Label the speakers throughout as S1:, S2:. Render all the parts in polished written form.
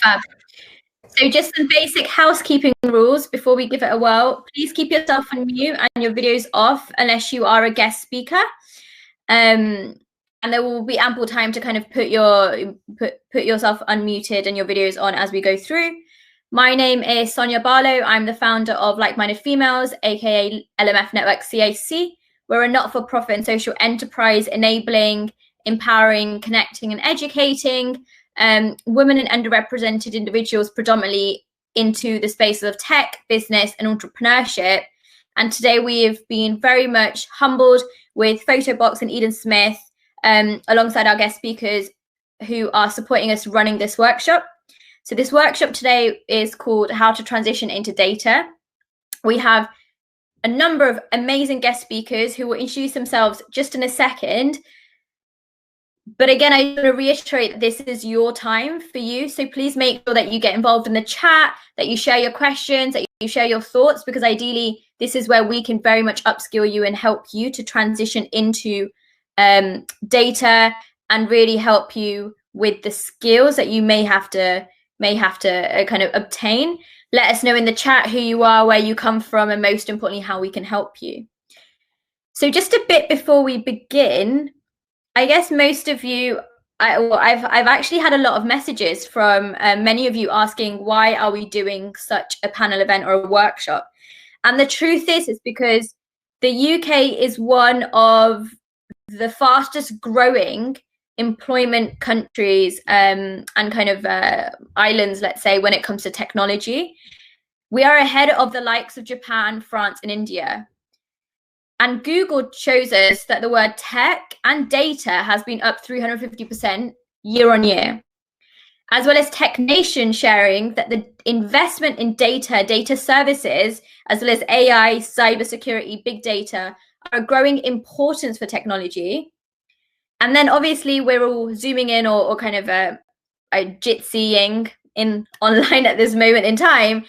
S1: Fab. So just some basic housekeeping rules before we give it a whirl. Please keep yourself on mute and your videos off unless you are a guest speaker. And there will be ample time to kind of put yourself unmuted and your videos on as we go through. My name is Sonya Barlow. I'm the founder of Like-Minded Females, aka LMF Network CAC. We're a not-for-profit and social enterprise enabling, empowering, connecting, and educating women and underrepresented individuals predominantly into the spaces of tech, business, and entrepreneurship. And today we have been very much humbled with Photobox and Eden Smith alongside our guest speakers who are supporting us running this workshop. So this workshop today is called How to Transition into Data. We have a number of amazing guest speakers who will introduce themselves just in a second. But again, I want to reiterate that this is your time for you. So please make sure that you get involved in the chat, that you share your questions, that you share your thoughts, because ideally this is where we can very much upskill you and help you to transition into data and really help you with the skills that you may have to kind of obtain. Let us know in the chat who you are, where you come from, and most importantly, how we can help you. So just a bit before we begin, I guess most of you, I've actually had a lot of messages from many of you asking, why are we doing such a panel event or a workshop? And the truth is because the UK is one of the fastest growing employment countries and kind of islands, let's say, when it comes to technology. We are ahead of the likes of Japan, France, and India. And Google shows us that the word tech and data has been up 350% year on year, as well as Tech Nation sharing that the investment in data services, as well as AI, cybersecurity, big data, are a growing importance for technology. And then obviously we're all zooming in or kind of jitsying in online at this moment in time.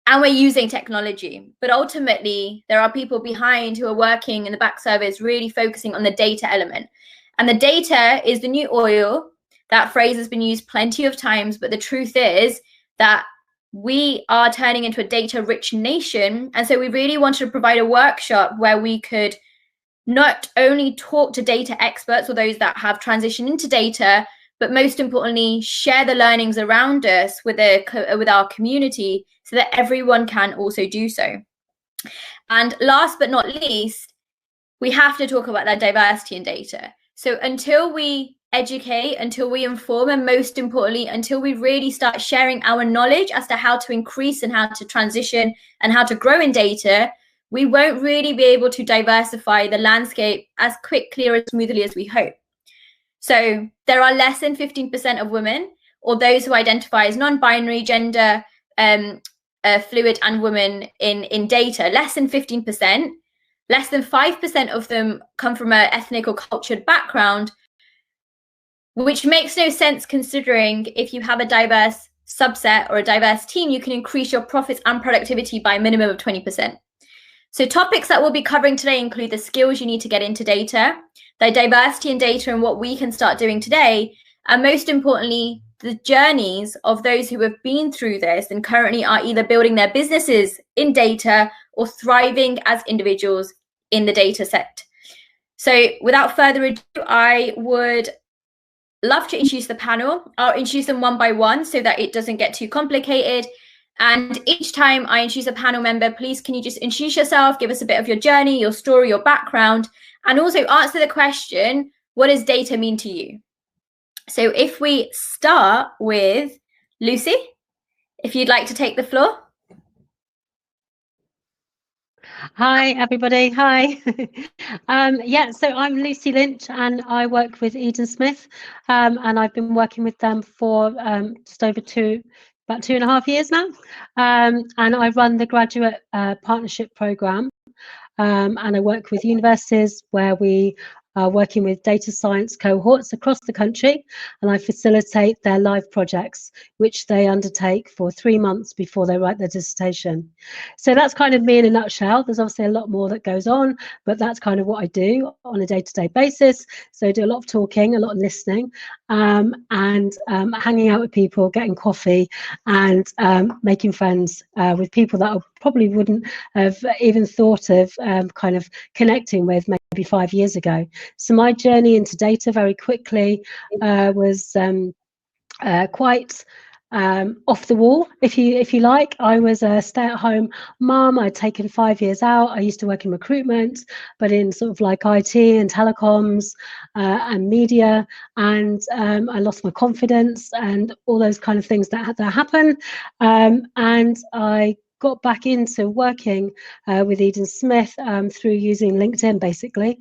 S1: And we're using technology, but ultimately there are people behind who are working in the back service, really focusing on the data element. And the data is the new oil. That phrase has been used plenty of times, but the truth is that we are turning into a data-rich nation. And so we really wanted to provide a workshop where we could not only talk to data experts or those that have transitioned into data, but most importantly, share the learnings around us with our community so that everyone can also do so. And last but not least, we have to talk about that diversity in data. So until we educate, until we inform, and most importantly, until we really start sharing our knowledge as to how to increase and how to transition and how to grow in data, we won't really be able to diversify the landscape as quickly or as smoothly as we hope. So there are less than 15% of women or those who identify as non-binary, gender fluid and women in data, less than 15%. Less than 5% of them come from an ethnic or cultured background, which makes no sense considering if you have a diverse subset or a diverse team, you can increase your profits and productivity by a minimum of 20%. So topics that we'll be covering today include the skills you need to get into data, the diversity in data and what we can start doing today, and most importantly, the journeys of those who have been through this and currently are either building their businesses in data or thriving as individuals in the data set. So without further ado, I would love to introduce the panel. I'll introduce them one by one so that it doesn't get too complicated. And each time I introduce a panel member, please can you just introduce yourself, give us a bit of your journey, your story, your background, and also answer the question, what does data mean to you? So if we start with Lucy, if you'd like to take the floor.
S2: Hi, everybody. Hi. Yeah, so I'm Lucy Lynch and I work with Eden Smith and I've been working with them for just over about 2.5 years now. And I run the graduate partnership program and I work with universities where we working with data science cohorts across the country, and I facilitate their live projects, which they undertake for 3 months before they write their dissertation. So that's kind of me in a nutshell. There's obviously a lot more that goes on, but that's kind of what I do on a day-to-day basis. So I do a lot of talking, a lot of listening, and hanging out with people, getting coffee, and making friends with people that I probably wouldn't have even thought of kind of connecting with maybe 5 years ago. So my journey into data very quickly was quite off the wall, if you like. I was a stay-at-home mum. I'd taken 5 years out. I used to work in recruitment, but in sort of like IT and telecoms and media, and I lost my confidence and all those kind of things that happen, and I got back into working with Eden Smith through using LinkedIn, basically.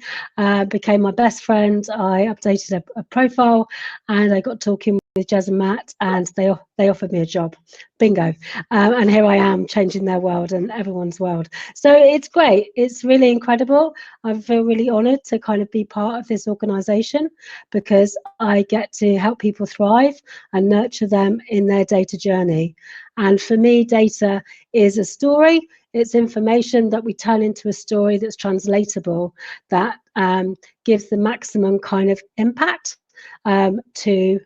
S2: Became my best friend. I updated a profile, and I got talking with Jazz and Matt, and they offered me a job. Bingo. And here I am, changing their world and everyone's world. So it's great. It's really incredible. I feel really honoured to kind of be part of this organisation, because I get to help people thrive and nurture them in their data journey. And for me, data is a story. It's information that we turn into a story that's translatable, that gives the maximum kind of impact to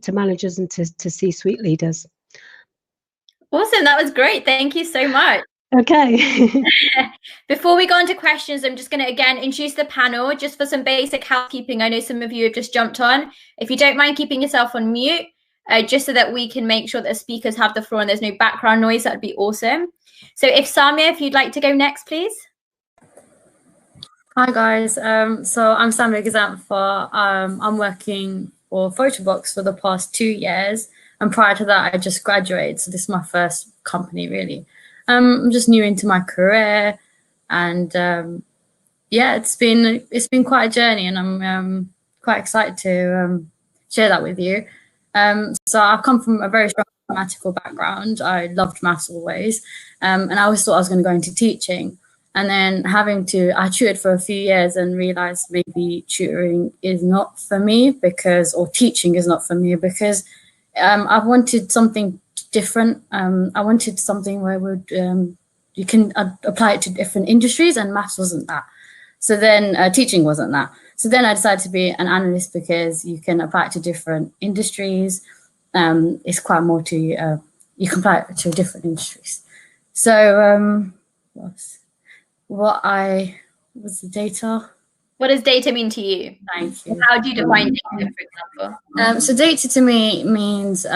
S2: managers and to C-suite leaders.
S1: Awesome, that was great. Thank you so much.
S2: Okay.
S1: Before we go on to questions, I'm just going to again introduce the panel just for some basic housekeeping. I know some of you have just jumped on. If you don't mind keeping yourself on mute, just so that we can make sure that the speakers have the floor and there's no background noise, that would be awesome. So if Samya, if you'd like to go next, please.
S3: Hi guys, so I'm Samya Gazantfa. I'm working for Photobox for the past 2 years, and prior to that I just graduated, so this is my first company really. I'm just new into my career, and yeah, it's been quite a journey, and I'm quite excited to share that with you. So I've come from a very strong mathematical background. I loved maths always, and I always thought I was going to go into teaching. And then I tutored for a few years and realized maybe tutoring is not for me or teaching is not for me, because I wanted something different. I wanted something where you can apply it to different industries, and maths wasn't that. So then teaching wasn't that. So then I decided to be an analyst, because you can apply it to different industries. It's quite more to, you can apply it to different industries. So what does
S1: data mean to you?
S3: Thank you.
S1: How do you define data, for example?
S3: So data to me means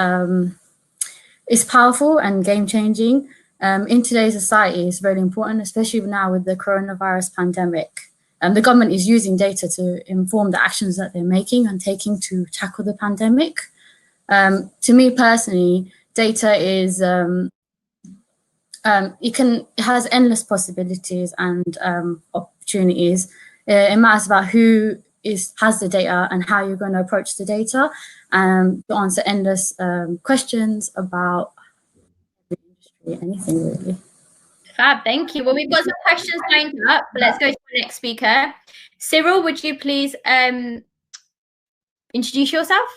S3: it's powerful and game-changing. In today's society, it's very important, especially now with the coronavirus pandemic. The government is using data to inform the actions that they're making and taking to tackle the pandemic. To me personally, data is it has endless possibilities and opportunities. It matters about who has the data and how you're going to approach the data, to answer endless questions about the industry, anything really.
S1: Fab, thank you. Well, we've got some questions lined up, but let's go to the next speaker. Cyril, would you please introduce yourself?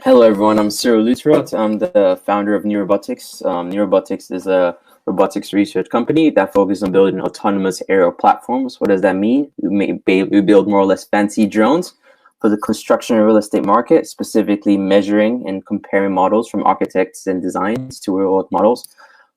S4: Hello, everyone. I'm Cyril. I'm the founder of Neu Robotics. Neu Robotics is a robotics research company that focuses on building autonomous aerial platforms. What does that mean? We build more or less fancy drones for the construction and real estate market, specifically measuring and comparing models from architects and designs to real-world models.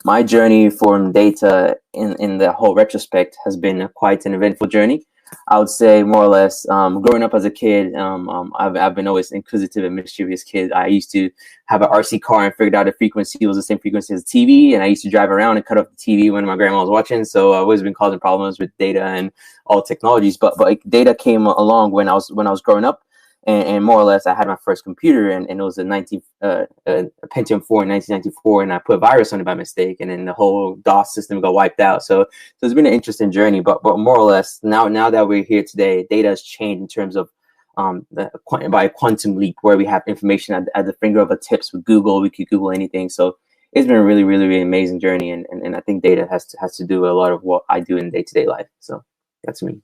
S4: My journey from data in the whole retrospect has been quite an eventful journey. I would say more or less, growing up as a kid, I've been always inquisitive and mischievous kid. I used to have an RC car and figured out the frequency was the same frequency as TV, and I used to drive around and cut off the TV when my grandma was watching. So I've always been causing problems with data and all technologies. But data came along when I was growing up, and more or less I had my first computer, and it was a Pentium 4 in 1994, and I put a virus on it by mistake, and then the whole DOS system got wiped out. So it's been an interesting journey, but more or less now that we're here today, data has changed in terms of by a quantum leap, where we have information at the finger of a tips with Google. We could Google anything. So it's been a really, really, really amazing journey, and I think data has to do a lot of what I do in day-to-day life. So that's me.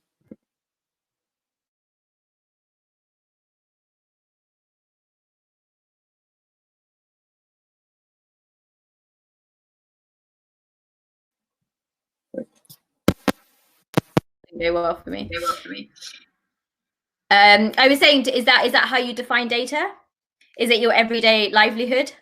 S1: doesn't go well for me. I was saying, is that how you define data? Is it your everyday livelihood?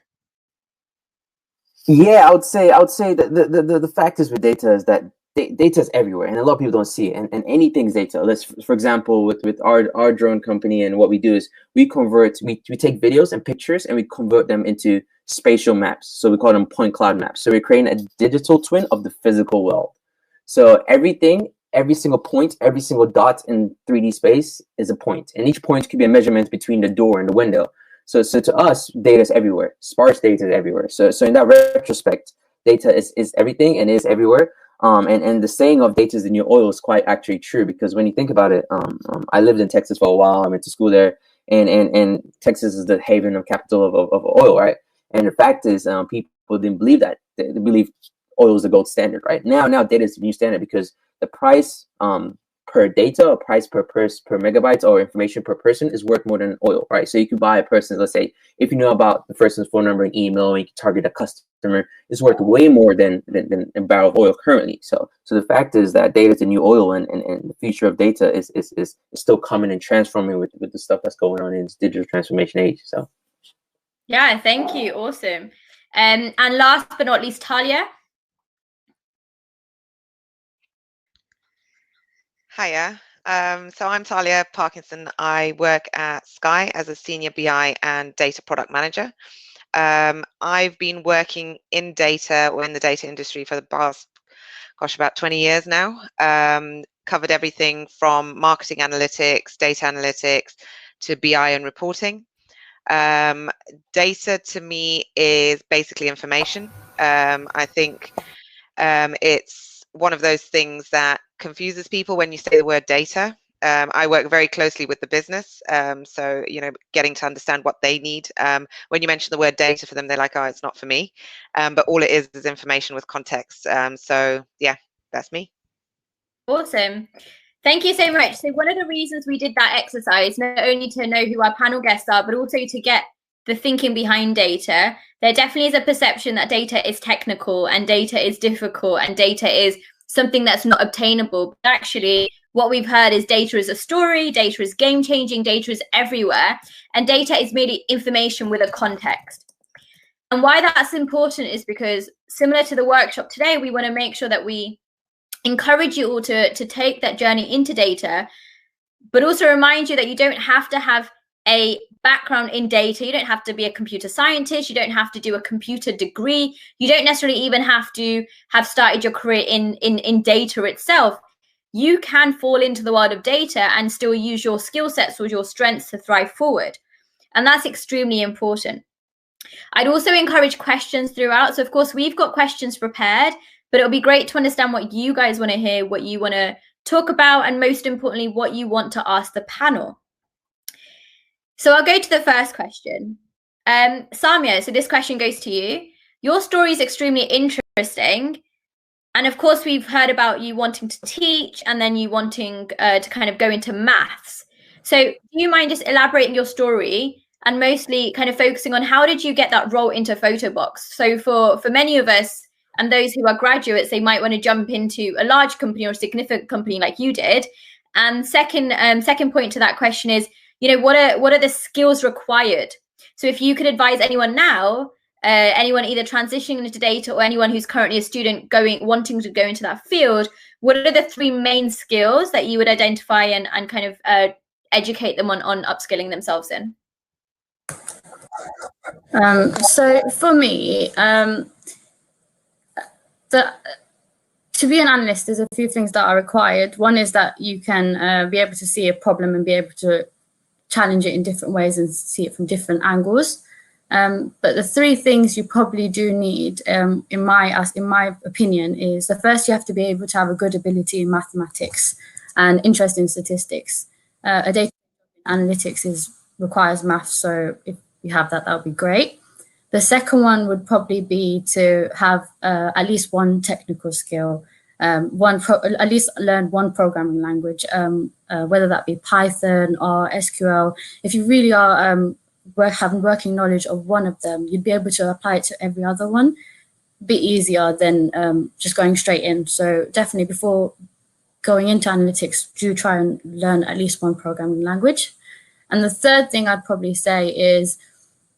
S4: Yeah, I would say that the fact is with data is that data is everywhere, and a lot of people don't see it. And anything's data. Let's, for example, with our drone company, and what we do is we take videos and pictures and we convert them into spatial maps. So we call them point cloud maps. So we're creating a digital twin of the physical world. So everything, every single point, every single dot in 3D space is a point, and each point could be a measurement between the door and the window. So to us, data is everywhere. Sparse data is everywhere. So in that retrospect, data is everything and is everywhere. And the saying of data is the new oil is quite actually true, because when you think about it, I lived in Texas for a while. I went to school there, and Texas is the haven of capital of oil, right? And the fact is, people didn't believe that. They believed oil is the gold standard, right? Now data is the new standard, because the price per data, or price per megabyte, or information per person is worth more than oil, right? So you can buy a person, let's say, if you know about the person's phone number and email, and you can target a customer, it's worth way more than a barrel of oil currently. So the fact is that data is the new oil, and the future of data is still coming and transforming with the stuff that's going on in this digital transformation age. So
S1: yeah, thank you, awesome. And last but not least, Talja.
S5: Hiya. So I'm Talja Parkinson. I work at Sky as a senior BI and data product manager. I've been working in data or in the data industry for the past, about 20 years now. Covered everything from marketing analytics, data analytics, to BI and reporting. Data to me is basically information. I think it's one of those things that confuses people when you say the word data. I work very closely with the business, so getting to understand what they need. When you mention the word data for them, they're like, "Oh, it's not for me," but all it is information with context. So yeah, that's me.
S1: Awesome. Thank you so much. So one of the reasons we did that exercise, not only to know who our panel guests are, but also to get the thinking behind data, there definitely is a perception that data is technical and data is difficult and data is something that's not obtainable. But actually, what we've heard is data is a story, data is game-changing, data is everywhere, and data is merely information with a context. And why that's important is because, similar to the workshop today, we want to make sure that we encourage you all to take that journey into data, but also remind you that you don't have to have a background in data. You don't have to be a computer scientist. You don't have to do a computer degree. You don't necessarily even have to have started your career in data itself. You can fall into the world of data and still use your skill sets or your strengths to thrive forward. And that's extremely important. I'd also encourage questions throughout. So of course, we've got questions prepared, but it'll be great to understand what you guys want to hear, what you want to talk about, and most importantly, what you want to ask the panel. So I'll go to the first question. Samya, so this question goes to you. Your story is extremely interesting. And of course, we've heard about you wanting to teach and then you wanting to kind of go into maths. So do you mind just elaborating your story and mostly kind of focusing on how did you get that role into Photobox? So for many of us and those who are graduates, they might want to jump into a large company or a significant company like you did. And second point to that question is, what are the skills required? So if you could advise anyone now, anyone either transitioning into data or anyone who's currently a student wanting to go into that field, what are the 3 main skills that you would identify and kind of educate them on upskilling themselves in?
S3: So for me, to be an analyst, there's a few things that are required. One is that you can be able to see a problem and be able to challenge it in different ways and see it from different angles. But the 3 things you probably do need, in my opinion, is the first, you have to be able to have a good ability in mathematics and interest in statistics. A data analytics requires math, so if you have that, that would be great. The second one would probably be to have at least one technical skill, at least learn one programming language, whether that be Python or SQL. If you really are having working knowledge of one of them, you'd be able to apply it to every other one. A bit easier than just going straight in. So definitely before going into analytics, do try and learn at least one programming language. And the third thing I'd probably say is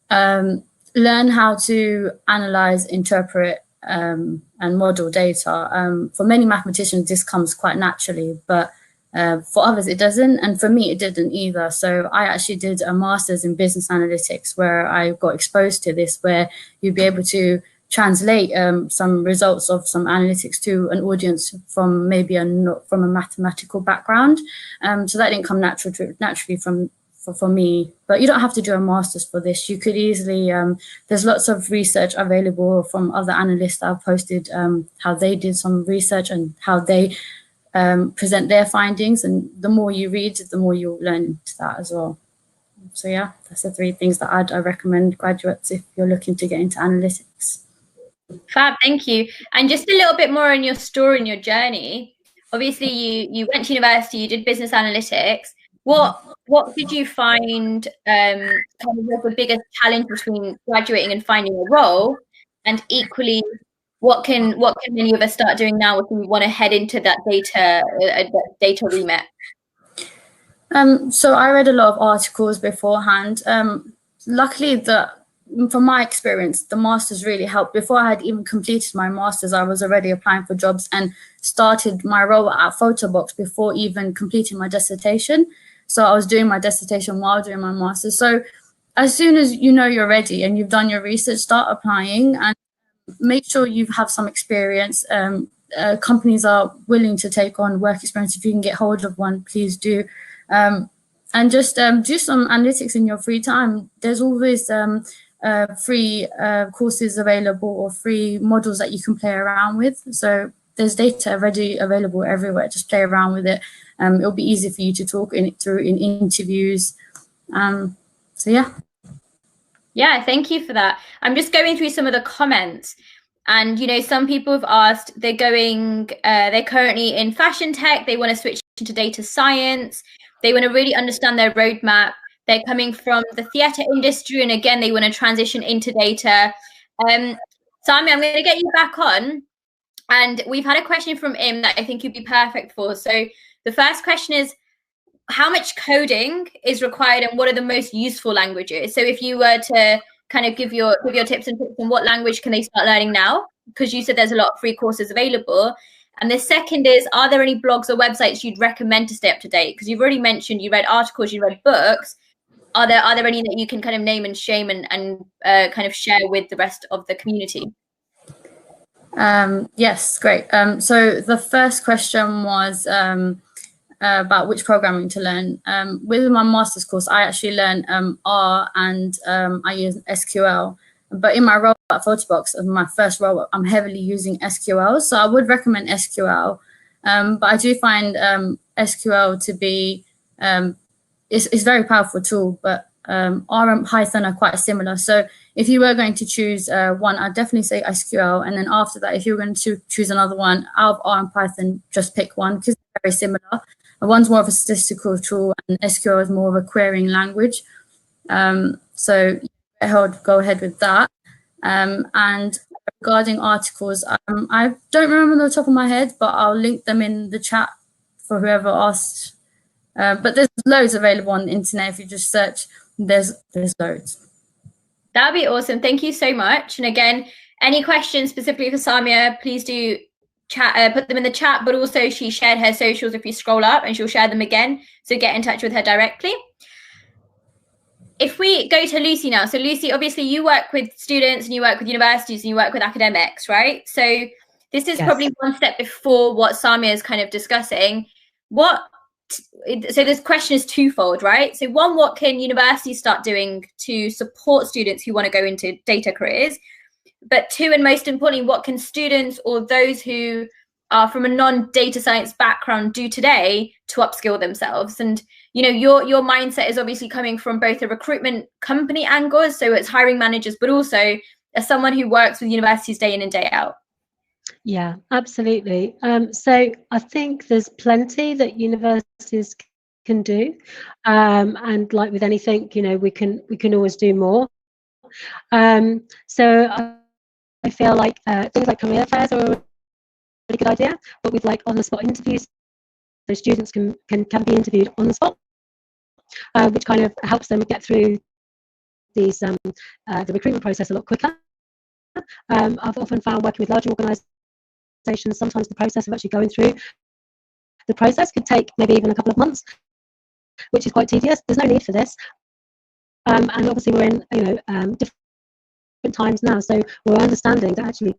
S3: learn how to analyze, interpret, and model data. For many mathematicians, this comes quite naturally, but for others, it doesn't. And for me, it didn't either. So I actually did a master's in business analytics where I got exposed to this, where you'd be able to translate some results of some analytics to an audience from maybe from a mathematical background. So that didn't come naturally for me, but you don't have to do a master's for this. You could easily, there's lots of research available from other analysts that have posted how they did some research and how they present their findings. And the more you read, the more you'll learn into that as well. So yeah, that's the 3 things that I recommend graduates if you're looking to get into analytics.
S1: Fab, thank you. And just a little bit more on your story and your journey. Obviously, you went to university, you did business analytics. What did you find kind of was the biggest challenge between graduating and finding a role? And equally, what can many of us start doing now if we want to head into that data remit?
S3: So I read a lot of articles beforehand. Luckily, from my experience, the master's really helped. Before I had even completed my master's, I was already applying for jobs and started my role at Photobox before even completing my dissertation. So I was doing my dissertation while doing my master's. So as soon as you know you're ready and you've done your research, start applying and make sure you have some experience. Companies are willing to take on work experience. If you can get hold of one, please do. And just do some analytics in your free time. There's always free courses available or free models that you can play around with. So there's data already available everywhere. Just play around with it. It'll be easy for you to talk through in interviews. So yeah.
S1: Yeah, thank you for that. I'm just going through some of the comments. And, you know, some people have asked, they're currently in fashion tech. They want to switch into data science. They want to really understand their roadmap. They're coming from the theatre industry. And again, they want to transition into data. Samya, I'm going to get you back on. And we've had a question from Im that I think you'd be perfect for. So the first question is, how much coding is required and what are the most useful languages? So if you were to kind of give your tips and tricks on what language can they start learning now? Because you said there's a lot of free courses available. And the second is, are there any blogs or websites you'd recommend to stay up to date? Because you've already mentioned you read articles, you read books. Are there any that you can kind of name and shame and kind of share with the rest of the community?
S3: Yes, great. So the first question was about which programming to learn. With my master's course, I actually learned R and I use SQL. But in my role at Photobox, my first role, I'm heavily using SQL. So I would recommend SQL. But I do find SQL to be, it's a very powerful tool, but R and Python are quite similar. So if you were going to choose one, I'd definitely say SQL. And then after that, if you were going to choose another one out of R and Python, just pick one because they're very similar. One's more of a statistical tool and SQL is more of a querying language. So go ahead with that. And regarding articles, I don't remember on the top of my head, but I'll link them in the chat for whoever asked. But there's loads available on the internet. If you just search, there's loads.
S1: That'd be awesome. Thank you so much. And again, any questions specifically for Samya, please do chat, put them in the chat, but also she shared her socials if you scroll up and she'll share them again. So get in touch with her directly. If we go to Lucy now. So Lucy, obviously you work with students and you work with universities and you work with academics, right? So this is probably one step before what Samya is kind of discussing. So this question is twofold, right? So one, what can universities start doing to support students who want to go into data careers? But two, and most importantly, what can students or those who are from a non-data science background do today to upskill themselves? And, you know, your mindset is obviously coming from both a recruitment company angle, so it's hiring managers, but also as someone who works with universities day in and day out.
S2: Yeah, absolutely. So I think there's plenty that universities can do. And like with anything, you know, we can always do more. So I feel like things like career fairs are a really good idea, but with like on-the-spot interviews, so students can be interviewed on the spot, which kind of helps them get through these the recruitment process a lot quicker. I've often found working with larger organisations, sometimes the process of actually going through the process could take maybe even a couple of months, which is quite tedious. There's no need for this, and obviously we're in different times now, so we're understanding that actually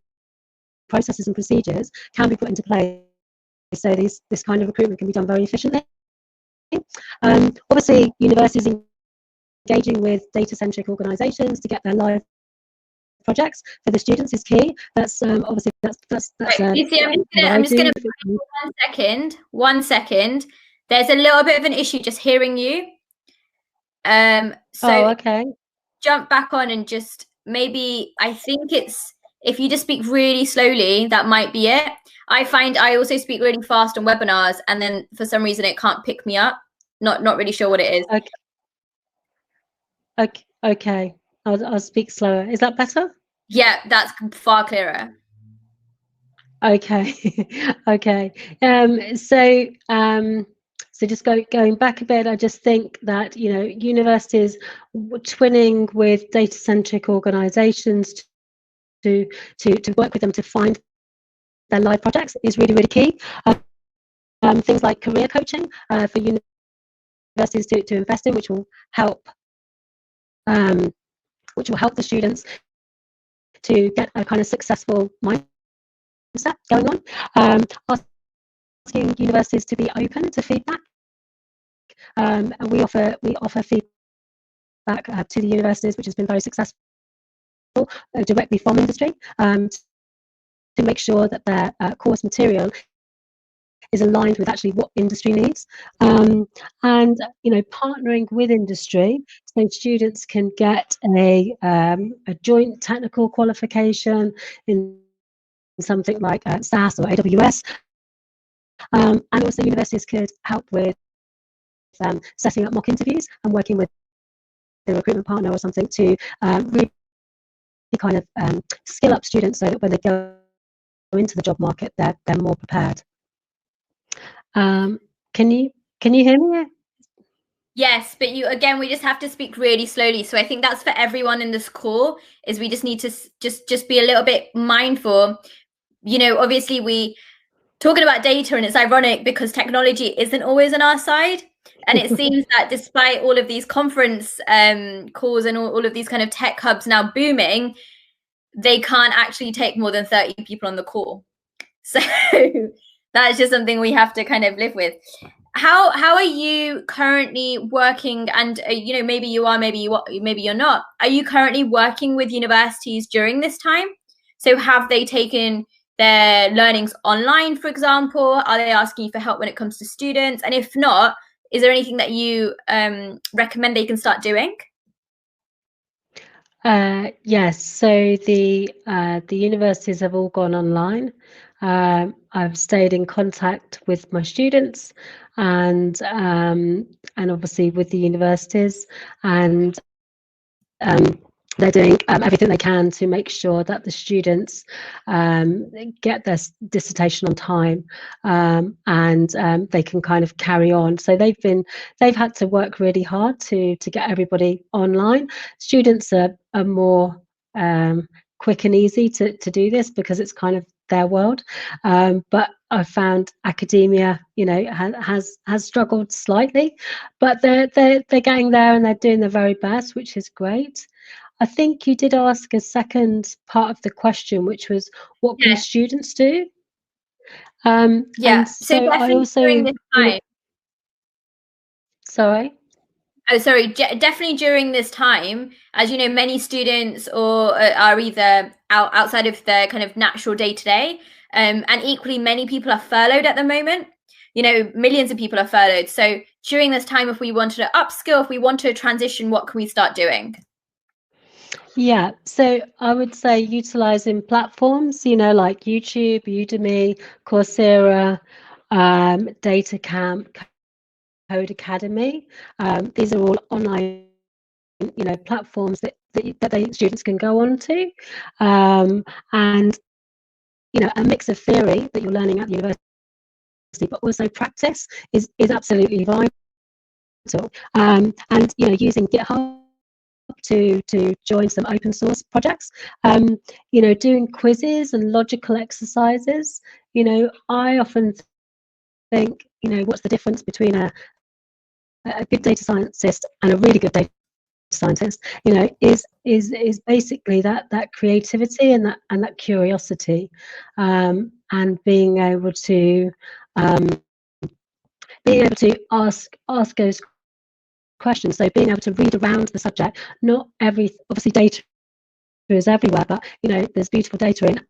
S2: processes and procedures can be put into place, so this kind of recruitment can be done very efficiently. Obviously, universities engaging with data-centric organisations to get their live projects for the students is key. That's obviously that's
S1: right. You see, I'm just gonna 1 second. There's a little bit of an issue just hearing you. So
S2: okay.
S1: Jump back on and just maybe, I think it's, if you just speak really slowly, that might be it. I find I also speak really fast on webinars, and then for some reason it can't pick me up. Not really sure what it is.
S2: Okay. I'll speak slower. Is that better?
S1: Yeah, that's far clearer.
S2: Okay. Okay. So just going back a bit, I just think that universities twinning with data-centric organisations to work with them to find their live projects is really, really key. Things like career coaching for universities to invest in, which will help the students to get a kind of successful mindset going on. Asking universities to be open to feedback, and we offer feedback to the universities, which has been very successful, directly from industry, to make sure that their course material is aligned with actually what industry needs, and partnering with industry so students can get a joint technical qualification in something like SaaS or AWS, and also universities could help with setting up mock interviews and working with the recruitment partner or something to really kind of skill up students so that when they go into the job market, they're more prepared. Can you hear me?
S1: Yes, but we just have to speak really slowly. So I think that's for everyone in this call, is we just need to just be a little bit mindful. Obviously we talking about data, and it's ironic because technology isn't always on our side. And it seems that despite all of these conference calls and all of these kind of tech hubs now booming, they can't actually take more than 30 people on the call. So that's just something we have to kind of live with. How are you currently working? And maybe you are, maybe you're not. Are you currently working with universities during this time? So have they taken their learnings online, for example? Are they asking you for help when it comes to students? And if not, is there anything that you recommend they can start doing?
S2: Yes, so the universities have all gone online. I've stayed in contact with my students and obviously with the universities, and they're doing everything they can to make sure that the students get their dissertation on time, and they can kind of carry on. So they've had to work really hard to get everybody online. Students are more quick and easy to do this because it's kind of their world, but I've found academia has struggled slightly, but they're getting there and they're doing their very best, which is great. I think you did ask a second part of the question, which was what can students do?
S1: Yeah, so definitely
S2: I also
S1: during this time.
S2: Sorry.
S1: Oh, sorry. Definitely during this time, as you know, many students are either outside of their kind of natural day-to-day, and equally many people are furloughed at the moment. Millions of people are furloughed. So during this time, if we wanted to upskill, if we want to transition, what can we start doing?
S2: Yeah, so I would say utilizing platforms, like YouTube, Udemy, Coursera, DataCamp, Code Academy. These are all online, platforms that students can go on to, and a mix of theory that you're learning at the university but also practice is absolutely vital. And using GitHub to join some open source projects, doing quizzes and logical exercises. I often think, what's the difference between a good data scientist and a really good data scientist? Is basically that creativity and that curiosity, and being able to ask those questions. So being able to read around the subject. Not obviously data is everywhere, but there's beautiful data in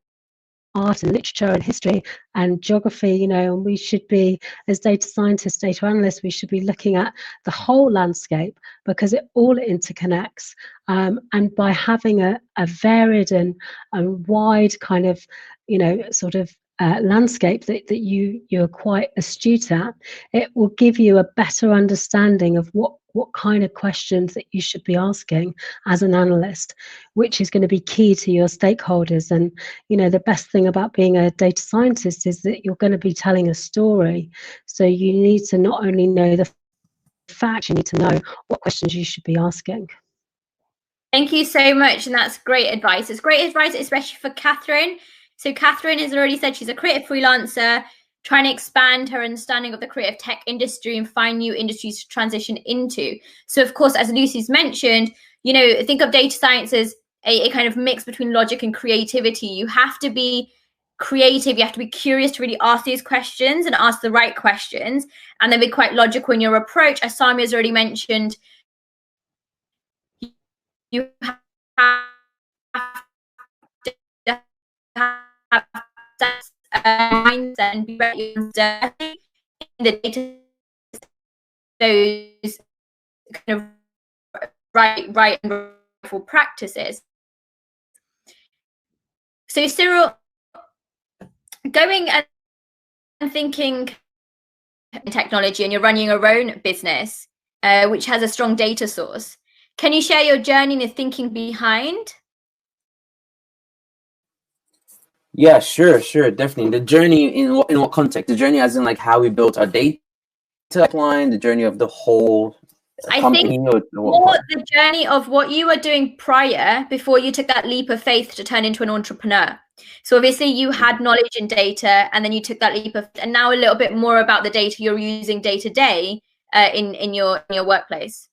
S2: art and literature and history and geography, and we should be, as data scientists, data analysts, we should be looking at the whole landscape, because it all interconnects. And by having a varied and wide kind of, sort of landscape that you're quite astute at, it will give you a better understanding of what kind of questions that you should be asking as an analyst, which is going to be key to your stakeholders. And the best thing about being a data scientist is that you're going to be telling a story, so you need to not only know the facts, you need to know what questions you should be asking.
S1: Thank you so much, and that's great advice. It's great advice, especially for Catherine. So Catherine has already said she's a creative freelancer, trying to expand her understanding of the creative tech industry and find new industries to transition into. So of course, as Lucy's mentioned, think of data science as a kind of mix between logic and creativity. You have to be creative, you have to be curious to really ask these questions and ask the right questions, and then be quite logical in your approach. As Samya has already mentioned, you have to have that mindset and be ready in the data, those kind of right and rightful practices. So Cyril, going and thinking technology, and you're running your own business, which has a strong data source. Can you share your journey and your thinking behind?
S4: Yeah, sure, definitely. The journey in what context? The journey as in like how we built our data pipeline, the journey of the whole company?
S1: I think more the journey of what you were doing prior, before you took that leap of faith to turn into an entrepreneur. So obviously you had knowledge in data, and then you took that leap of, and now a little bit more about the data you're using day to day in your workplace.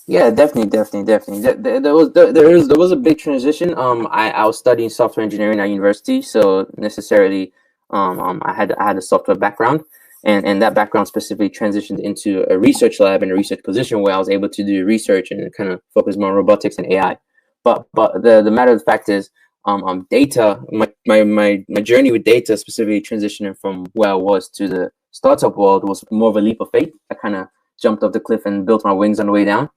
S4: Yeah, definitely. There was a big transition. I was studying software engineering at university, so necessarily, I had a software background, and that background specifically transitioned into a research lab and a research position where I was able to do research and kind of focus more on robotics and AI. But the matter of the fact is, data. My journey with data, specifically transitioning from where I was to the startup world, was more of a leap of faith. I kind of jumped off the cliff and built my wings on the way down.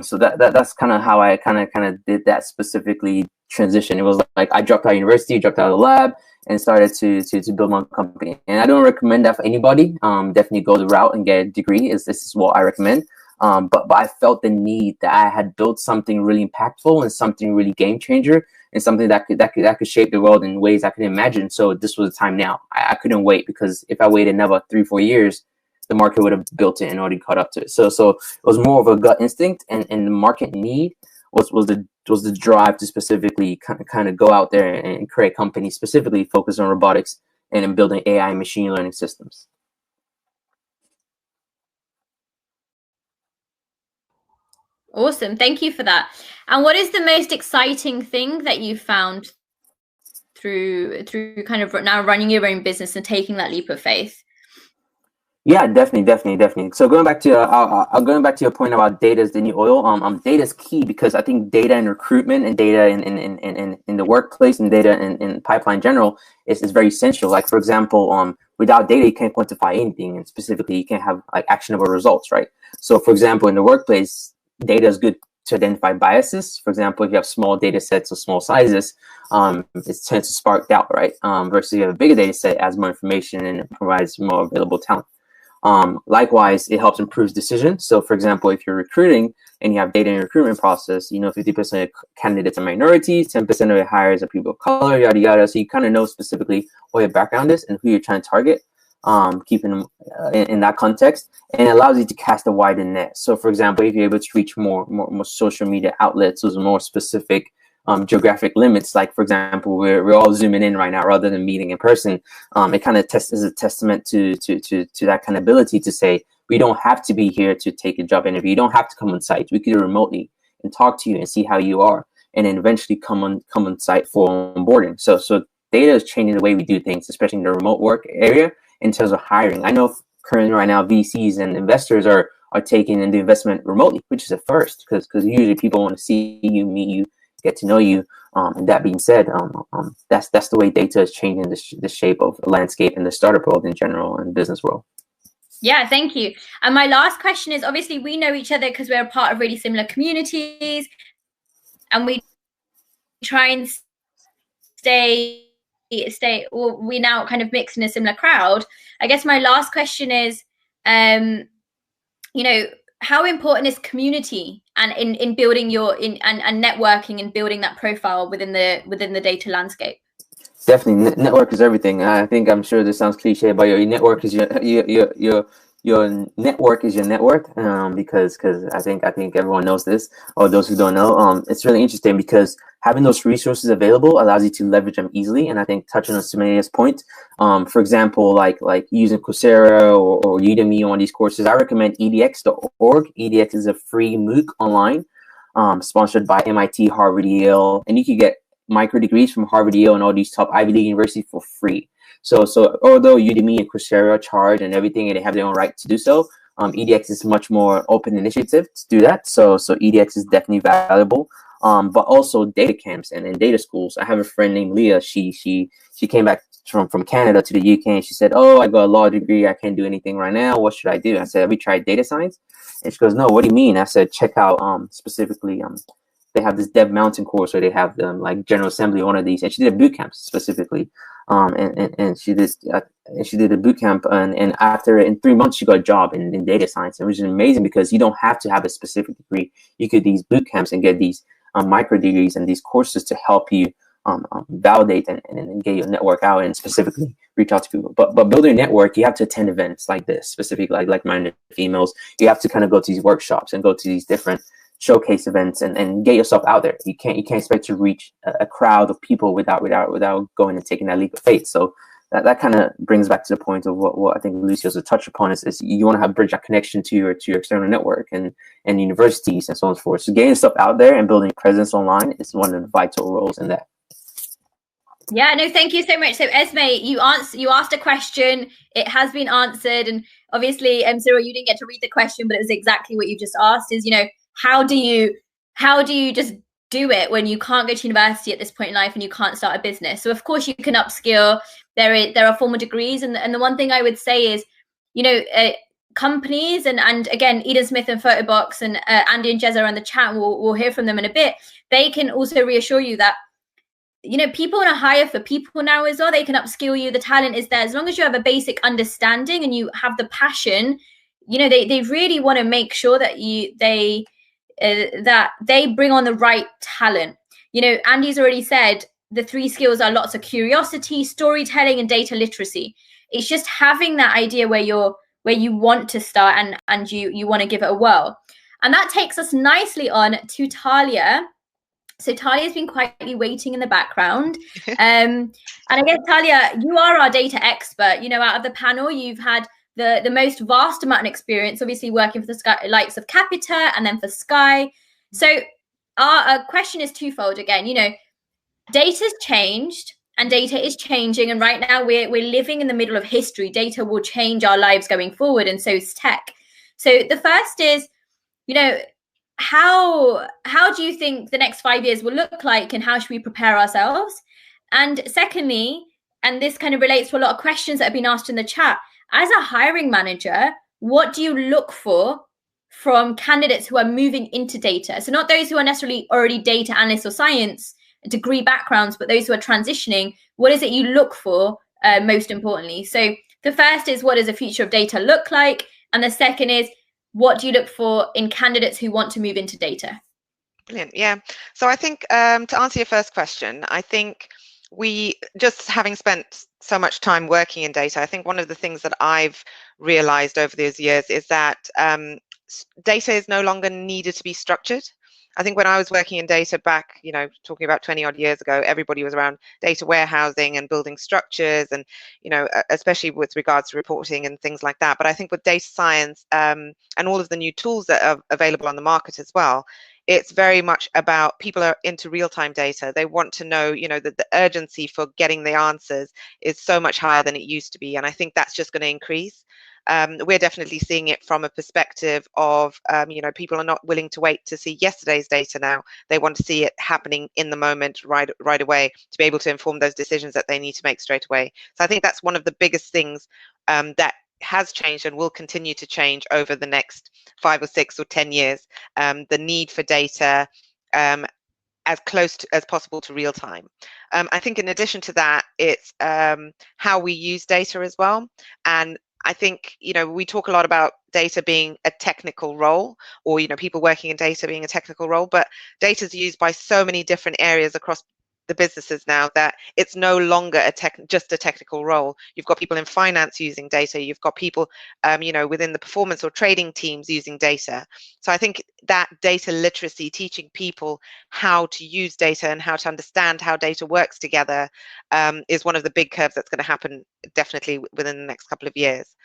S4: So that's kind of how I kind of did that specifically transition. It was like I dropped out of university, dropped out of the lab, and started to build my company. And I don't recommend that for anybody. Definitely go the route and get a degree. This is what I recommend. But I felt the need that I had built something really impactful and something really game changer, and something that could shape the world in ways I could imagine. So this was the time now. I couldn't wait, because if I waited another 3-4 years, the market would have built it and already caught up to it. So it was more of a gut instinct, and the market need was the drive to specifically kind of go out there and create companies specifically focused on robotics and in building AI and machine learning systems.
S1: Awesome, thank you for that. And what is the most exciting thing that you found through kind of now running your own business and taking that leap of faith?
S4: Yeah, definitely. So going back to your point about data is the new oil. Data is key, because I think data in recruitment and data in the workplace and data in pipeline in general is very essential. Like, for example, without data, you can't quantify anything, and specifically, you can't have like actionable results, right? So, for example, in the workplace, data is good to identify biases. For example, if you have small data sets or small sizes, it tends to spark doubt, right? Versus if you have a bigger data set, adds more information and it provides more available talent. Likewise, it helps improve decisions. So for example, if you're recruiting and you have data in your recruitment process, you know, 50% of candidates are minorities, 10% of the hires are people of color, yada, yada. So you kind of know specifically what your background is and who you're trying to target, keeping them in that context, and it allows you to cast a wider net. So for example, if you're able to reach more social media outlets, those more specific geographic limits, like for example, we're all zooming in right now rather than meeting in person. It kind of is a testament to that kind of ability to say, we don't have to be here to take a job interview. You don't have to come on site. We could do it remotely and talk to you and see how you are, and then eventually come on site for onboarding. So data is changing the way we do things, especially in the remote work area in terms of hiring. I know currently right now VCs and investors are taking in the investment remotely, which is a first, because usually people want to see you, meet you, get to know you. And that being said, that's the way data is changing the shape of the landscape in the startup world in general and business world.
S1: Yeah, thank you. And my last question is, obviously we know each other because we're a part of really similar communities, and we try and stay, well, we now kind of mix in a similar crowd. I guess my last question is, you know, how important is community and in building your and networking and building that profile within the data landscape?
S4: Definitely, network is everything. I'm sure this sounds cliche, but your network is your network is your network. Because I think everyone knows this, or those who don't know. It's really interesting because having those resources available allows you to leverage them easily. And I think touching on Samya's point, for example, like using Coursera or Udemy on these courses, I recommend edx.org. edx is a free MOOC online, sponsored by MIT, Harvard, Yale, and you can get micro degrees from Harvard, Yale, and all these top Ivy League universities for free. So although Udemy and Coursera charge and everything, and they have their own right to do so, edx is much more open initiative to do that. So edx is definitely valuable. But also data camps and data schools. I have a friend named Leah. She came back from Canada to the UK, and she said, "Oh, I got a law degree. I can't do anything right now. What should I do?" I said, "Have you tried data science?" And she goes, "No, what do you mean?" I said, "Check out specifically they have this Dev Mountain course where they have them like General Assembly, one of these." And she did a boot camp specifically, and she did a boot camp, and in 3 months she got a job in data science, which is amazing because you don't have to have a specific degree. You could do these boot camps and get these micro degrees and these courses to help you validate and get your network out and specifically reach out to people. But building a network, you have to attend events like this, specifically like minded females. You have to kind of go to these workshops and go to these different showcase events and get yourself out there. You can't expect to reach a crowd of people without going and taking that leap of faith. So that kind of brings back to the point of what I think Lucy also touched upon is you want to have bridge that connection to your external network and universities and so on and so forth. So getting stuff out there and building presence online is one of the vital roles in that.
S1: Yeah, no, thank you so much. So Esme, you asked a question, it has been answered, and obviously Cyril, you didn't get to read the question, but it was exactly what you just asked, is, you know, how do you just do it when you can't go to university at this point in life and you can't start a business? So of course you can upskill. There are formal degrees, and the one thing I would say is, you know, companies and again, Eden Smith and Photobox and Andy and Jezza on the chat, we'll hear from them in a bit. They can also reassure you that, you know, people want to hire for people now as well. They can upskill you. The talent is there. As long as you have a basic understanding and you have the passion, you know, they really want to make sure that they bring on the right talent. You know, Andy's already said the 3 skills are lots of curiosity, storytelling, and data literacy. It's just having that idea where you want to start and you want to give it a whirl. And that takes us nicely on to Talja. So Talja's been quietly waiting in the background. And I guess, Talja, you are our data expert. You know, out of the panel, you've had the most vast amount of experience, obviously working for the likes of Capita and then for Sky. So our question is twofold again. You know, data's changed and data is changing, and right now we're living in the middle of history. Data will change our lives going forward, and so is tech. So the first is, you know, how do you think the next 5 years will look like, and how should we prepare ourselves? And secondly, and this kind of relates to a lot of questions that have been asked in the chat, as a hiring manager, what do you look for from candidates who are moving into data? So not those who are necessarily already data analysts or science degree backgrounds, but those who are transitioning. What is it you look for most importantly? So The first is, what does the future of data look like? And the second is, what do you look for in candidates who want to move into data?
S5: Brilliant. Yeah. So I think to answer your first question, I think we, just having spent so much time working in data, I think one of the things that I've realized over those years is that data is no longer needed to be structured. I think when I was working in data back, you know, talking about 20 odd years ago, everybody was around data warehousing and building structures and, you know, especially with regards to reporting and things like that. But I think with data science and all of the new tools that are available on the market as well, it's very much about, people are into real-time data. They want to know, you know, that the urgency for getting the answers is so much higher than it used to be. And I think that's just going to increase. We're definitely seeing it from a perspective of, you know, people are not willing to wait to see yesterday's data now. They want to see it happening in the moment, right away, to be able to inform those decisions that they need to make straight away. So I think that's one of the biggest things that has changed and will continue to change over the next 5 or 6 or 10 years. The need for data as close as possible to real time. I think in addition to that, it's how we use data as well. And I think, you know, we talk a lot about data being a technical role, or, you know, people working in data being a technical role, but data is used by so many different areas across the businesses now that it's no longer just a technical role. You've got people in finance using data. You've got people, you know, within the performance or trading teams using data. So I think that data literacy, teaching people how to use data and how to understand how data works together, is one of the big curves that's going to happen definitely within the next couple of years.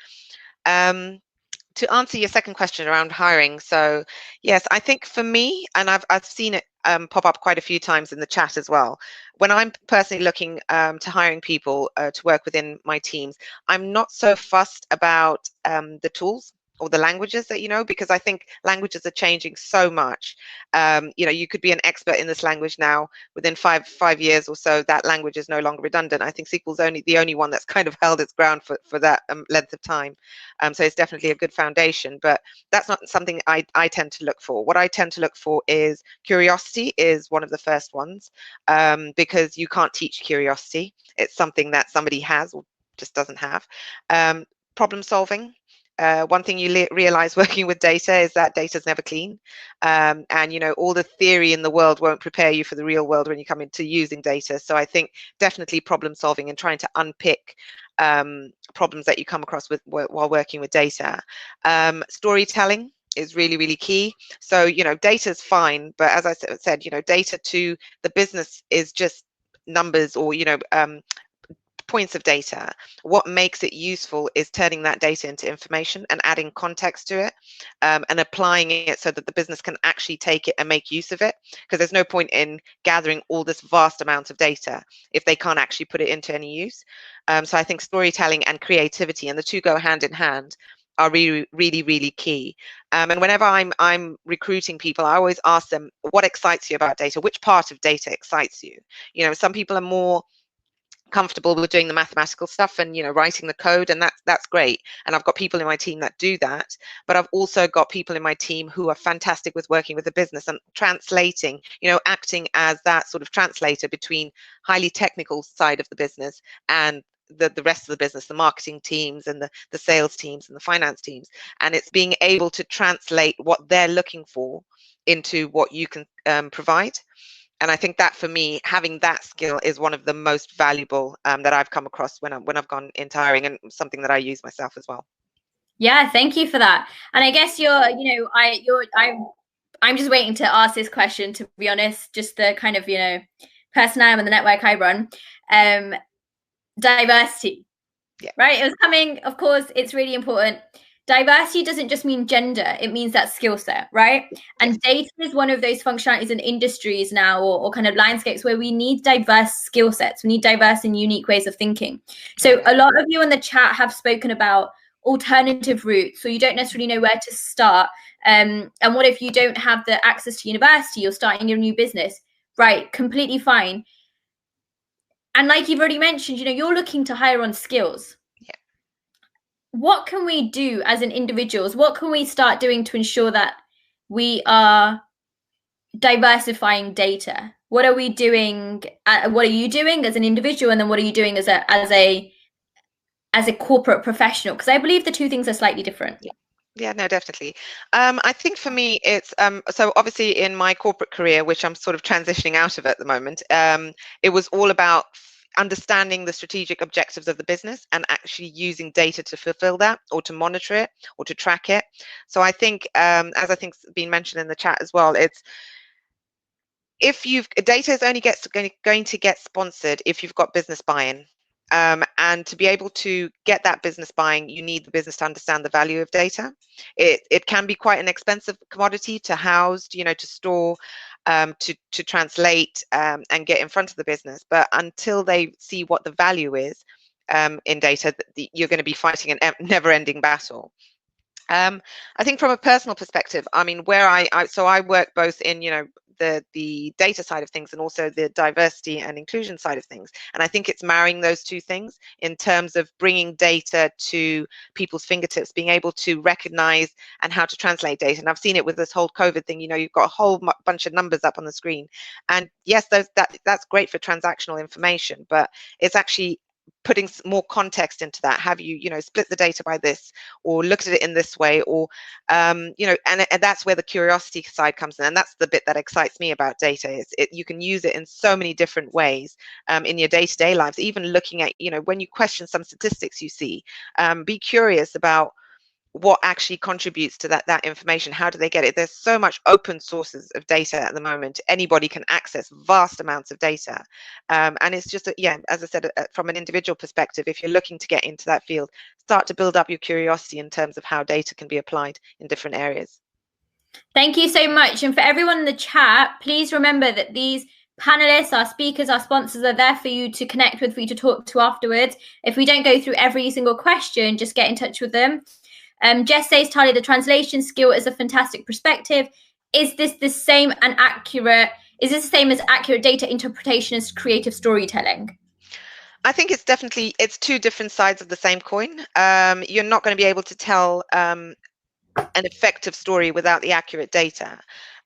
S5: To answer your second question around hiring, so yes, I think for me, and I've seen it pop up quite a few times in the chat as well, when I'm personally looking to hiring people to work within my teams, I'm not so fussed about the tools or the languages that you know, because I think languages are changing so much. You know, you could be an expert in this language now. Within five years or so, that language is no longer redundant. I think SQL's the only one that's kind of held its ground for that length of time. So it's definitely a good foundation, but that's not something I tend to look for. What I tend to look for is curiosity is one of the first ones, because you can't teach curiosity. It's something that somebody has or just doesn't have. Problem solving. One thing you realize working with data is that data is never clean, and you know, all the theory in the world won't prepare you for the real world when you come into using data. So I think definitely problem solving and trying to unpick problems that you come across while working with data. Storytelling is really, really key. So, you know, data is fine, but as I said, you know, data to the business is just numbers, or, you know, points of data. What makes it useful is turning that data into information and adding context to it, and applying it so that the business can actually take it and make use of it, because there's no point in gathering all this vast amount of data if they can't actually put it into any use. So I think storytelling and creativity, and the two go hand in hand, are really, really, really key. And whenever I'm recruiting people, I always ask them, what excites you about data? Which part of data excites you? You know, some people are more comfortable with doing the mathematical stuff and, you know, writing the code, and that's great, and I've got people in my team that do that, but I've also got people in my team who are fantastic with working with the business and translating, you know, acting as that sort of translator between highly technical side of the business and the rest of the business, the marketing teams and the sales teams and the finance teams, and it's being able to translate what they're looking for into what you can provide. And I think that for me, having that skill is one of the most valuable that I've come across when I've gone into hiring, and something that I use myself as well.
S1: Yeah, thank you for that. And I guess I'm just waiting to ask this question, to be honest, just the kind of, you know, person I am and the network I run. Diversity, yeah. Right? It was coming, of course, it's really important. Diversity doesn't just mean gender, it means that skill set, right? And data is one of those functionalities and industries now, or kind of landscapes, where we need diverse skill sets. We need diverse and unique ways of thinking. So a lot of you in the chat have spoken about alternative routes, so you don't necessarily know where to start. And what if you don't have the access to university, you're starting your new business? Right, completely fine. And like you've already mentioned, you know, you're looking to hire on skills. What can we do as an individuals? What can we start doing to ensure that we are diversifying data? What are we doing? What are you doing as an individual? And then what are you doing as a as a corporate professional? Because I believe the two things are slightly different.
S5: Yeah, no, definitely. I think for me, it's so obviously in my corporate career, which I'm sort of transitioning out of at the moment, it was all about understanding the strategic objectives of the business and actually using data to fulfill that, or to monitor it, or to track it. So I think, as I think's been mentioned in the chat as well, it's if data is only going to get sponsored if you've got business buy-in. And to be able to get that business buying, you need the business to understand the value of data. It can be quite an expensive commodity to house, to store, to translate, and get in front of the business. But until they see what the value is in data, you're going to be fighting a never-ending battle. I think from a personal perspective, I mean, where I work both in, the data side of things and also the diversity and inclusion side of things. And I think it's marrying those two things in terms of bringing data to people's fingertips, being able to recognize and how to translate data. And I've seen it with this whole COVID thing, you've got a whole bunch of numbers up on the screen. And yes, that's great for transactional information, but it's actually putting more context into that. Have you, split the data by this, or looked at it in this way, or, and that's where the curiosity side comes in. And that's the bit that excites me about data. You can use it in so many different ways in your day-to-day lives, even looking at, when you question some statistics you see, be curious about what actually contributes to that information. How do they get it? There's so much open sources of data at the moment. Anybody can access vast amounts of data. And it's just, as I said, from an individual perspective, if you're looking to get into that field, start to build up your curiosity in terms of how data can be applied in different areas.
S1: Thank you so much. And for everyone in the chat, please remember that these panelists, our speakers, our sponsors are there for you to connect with, for you to talk to afterwards. If we don't go through every single question, just get in touch with them. Jess says, Talja, the translation skill is a fantastic perspective. Is this the same and accurate? Is this the same as accurate data interpretation as creative storytelling?
S5: I think it's two different sides of the same coin. You're not going to be able to tell an effective story without the accurate data.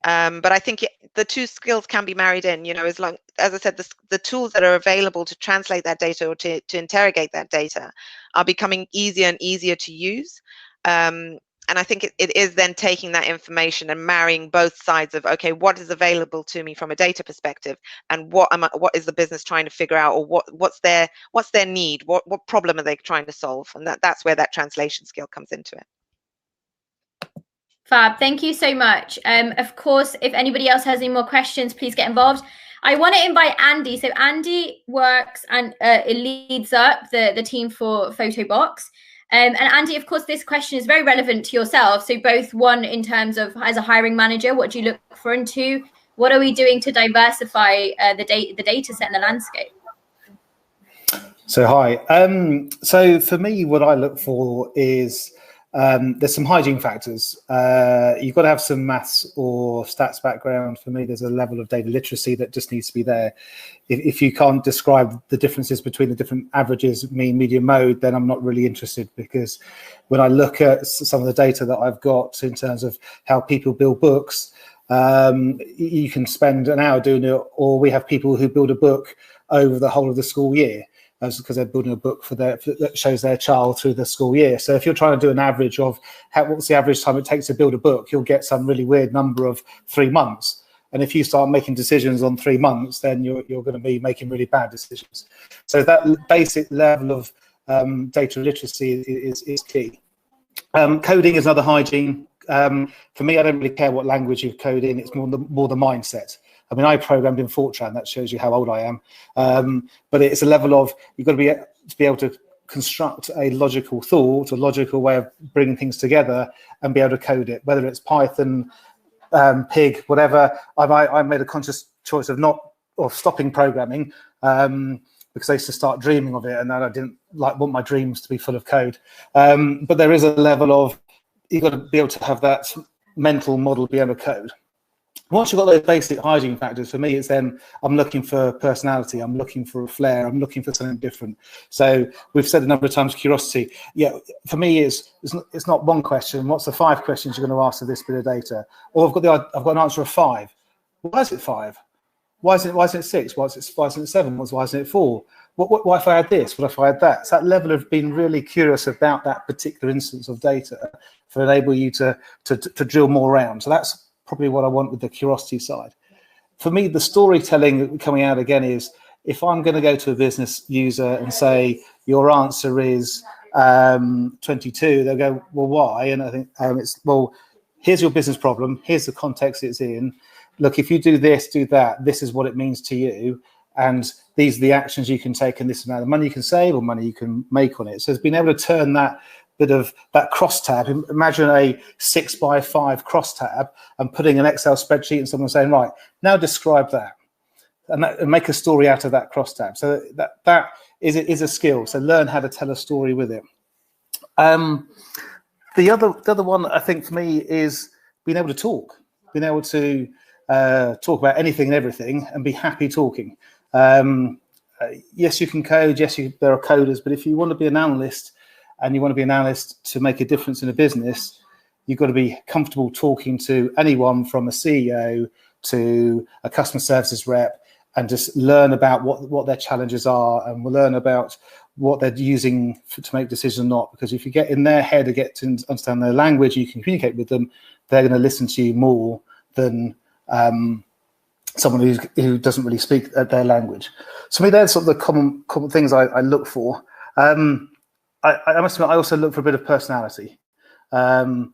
S5: But I think the two skills can be married in, as I said, the tools that are available to translate that data or to interrogate that data are becoming easier and easier to use. And I think it is then taking that information and marrying both sides of, okay, what is available to me from a data perspective, and what is the business trying to figure out, or what's their need, what problem are they trying to solve, and that's where that translation skill comes into it.
S1: Fab, thank you so much. Of course, if anybody else has any more questions, please get involved. I want to invite Andy. So Andy works and it leads up the team for Photobox. And Andy, of course, this question is very relevant to yourself. So both, one, in terms of as a hiring manager, what do you look for? And two, what are we doing to diversify the data set and the landscape?
S6: So hi. So for me, what I look for is there's some hygiene factors. You've got to have some maths or stats background. For me, there's a level of data literacy that just needs to be there. If you can't describe the differences between the different averages, mean, median, mode, then I'm not really interested, because when I look at some of the data that I've got in terms of how people build books, you can spend an hour doing it, or we have people who build a book over the whole of the school year, because they're building a book that shows their child through the school year. So if you're trying to do an average of what's the average time it takes to build a book, you'll get some really weird number of 3 months. And if you start making decisions on 3 months, then you're going to be making really bad decisions. So that basic level of data literacy is key. Coding is another hygiene. For me, I don't really care what language you code in. It's more the mindset. I mean, I programmed in Fortran. That shows you how old I am. But it's a level of, you've got to be able to construct a logical thought, a logical way of bringing things together, and be able to code it. Whether it's Python, Pig, whatever. I made a conscious choice of stopping programming because I used to start dreaming of it, and then I didn't want my dreams to be full of code. But there is a level of, you've got to be able to have that mental model, be able to code. Once you've got those basic hygiene factors, for me, it's then I'm looking for personality, I'm looking for a flair, I'm looking for something different. So we've said a number of times, curiosity. Yeah, for me, it's not one question. What's the 5 questions you're going to ask of this bit of data? Or I've got an answer of 5. Why is it 5? Why isn't it 6? Why isn't it 7? Why isn't it 4? What if I had this? What if I had that? It's that level of being really curious about that particular instance of data to enable you to drill more around. So that's probably what I want with the curiosity side. For me, the storytelling coming out again is, if I'm going to go to a business user and say, your answer is 22, they'll go, well, why? And I think it's, well, here's your business problem. Here's the context it's in. Look, if you do this, do that, this is what it means to you. And these are the actions you can take, and this amount of money you can save or money you can make on it. So it's being able to turn that bit of that crosstab. Imagine a 6x5 crosstab and putting an Excel spreadsheet and someone saying, right, now describe that. And make a story out of that crosstab. So that is a skill. So learn how to tell a story with it. The other one, I think, for me, is being able to talk. Being able to talk about anything and everything and be happy talking. Yes, you can code. Yes, there are coders. But if you want to be an analyst and you want to be an analyst to make a difference in a business, you've got to be comfortable talking to anyone from a CEO to a customer services rep, and just learn about what their challenges are, and we'll learn about what they're using to make decisions or not. Because if you get in their head and get to understand their language, you can communicate with them, they're going to listen to you more than someone who doesn't really speak their language. So for me, they're sort of the common things I look for. I must admit, I also look for a bit of personality. I'm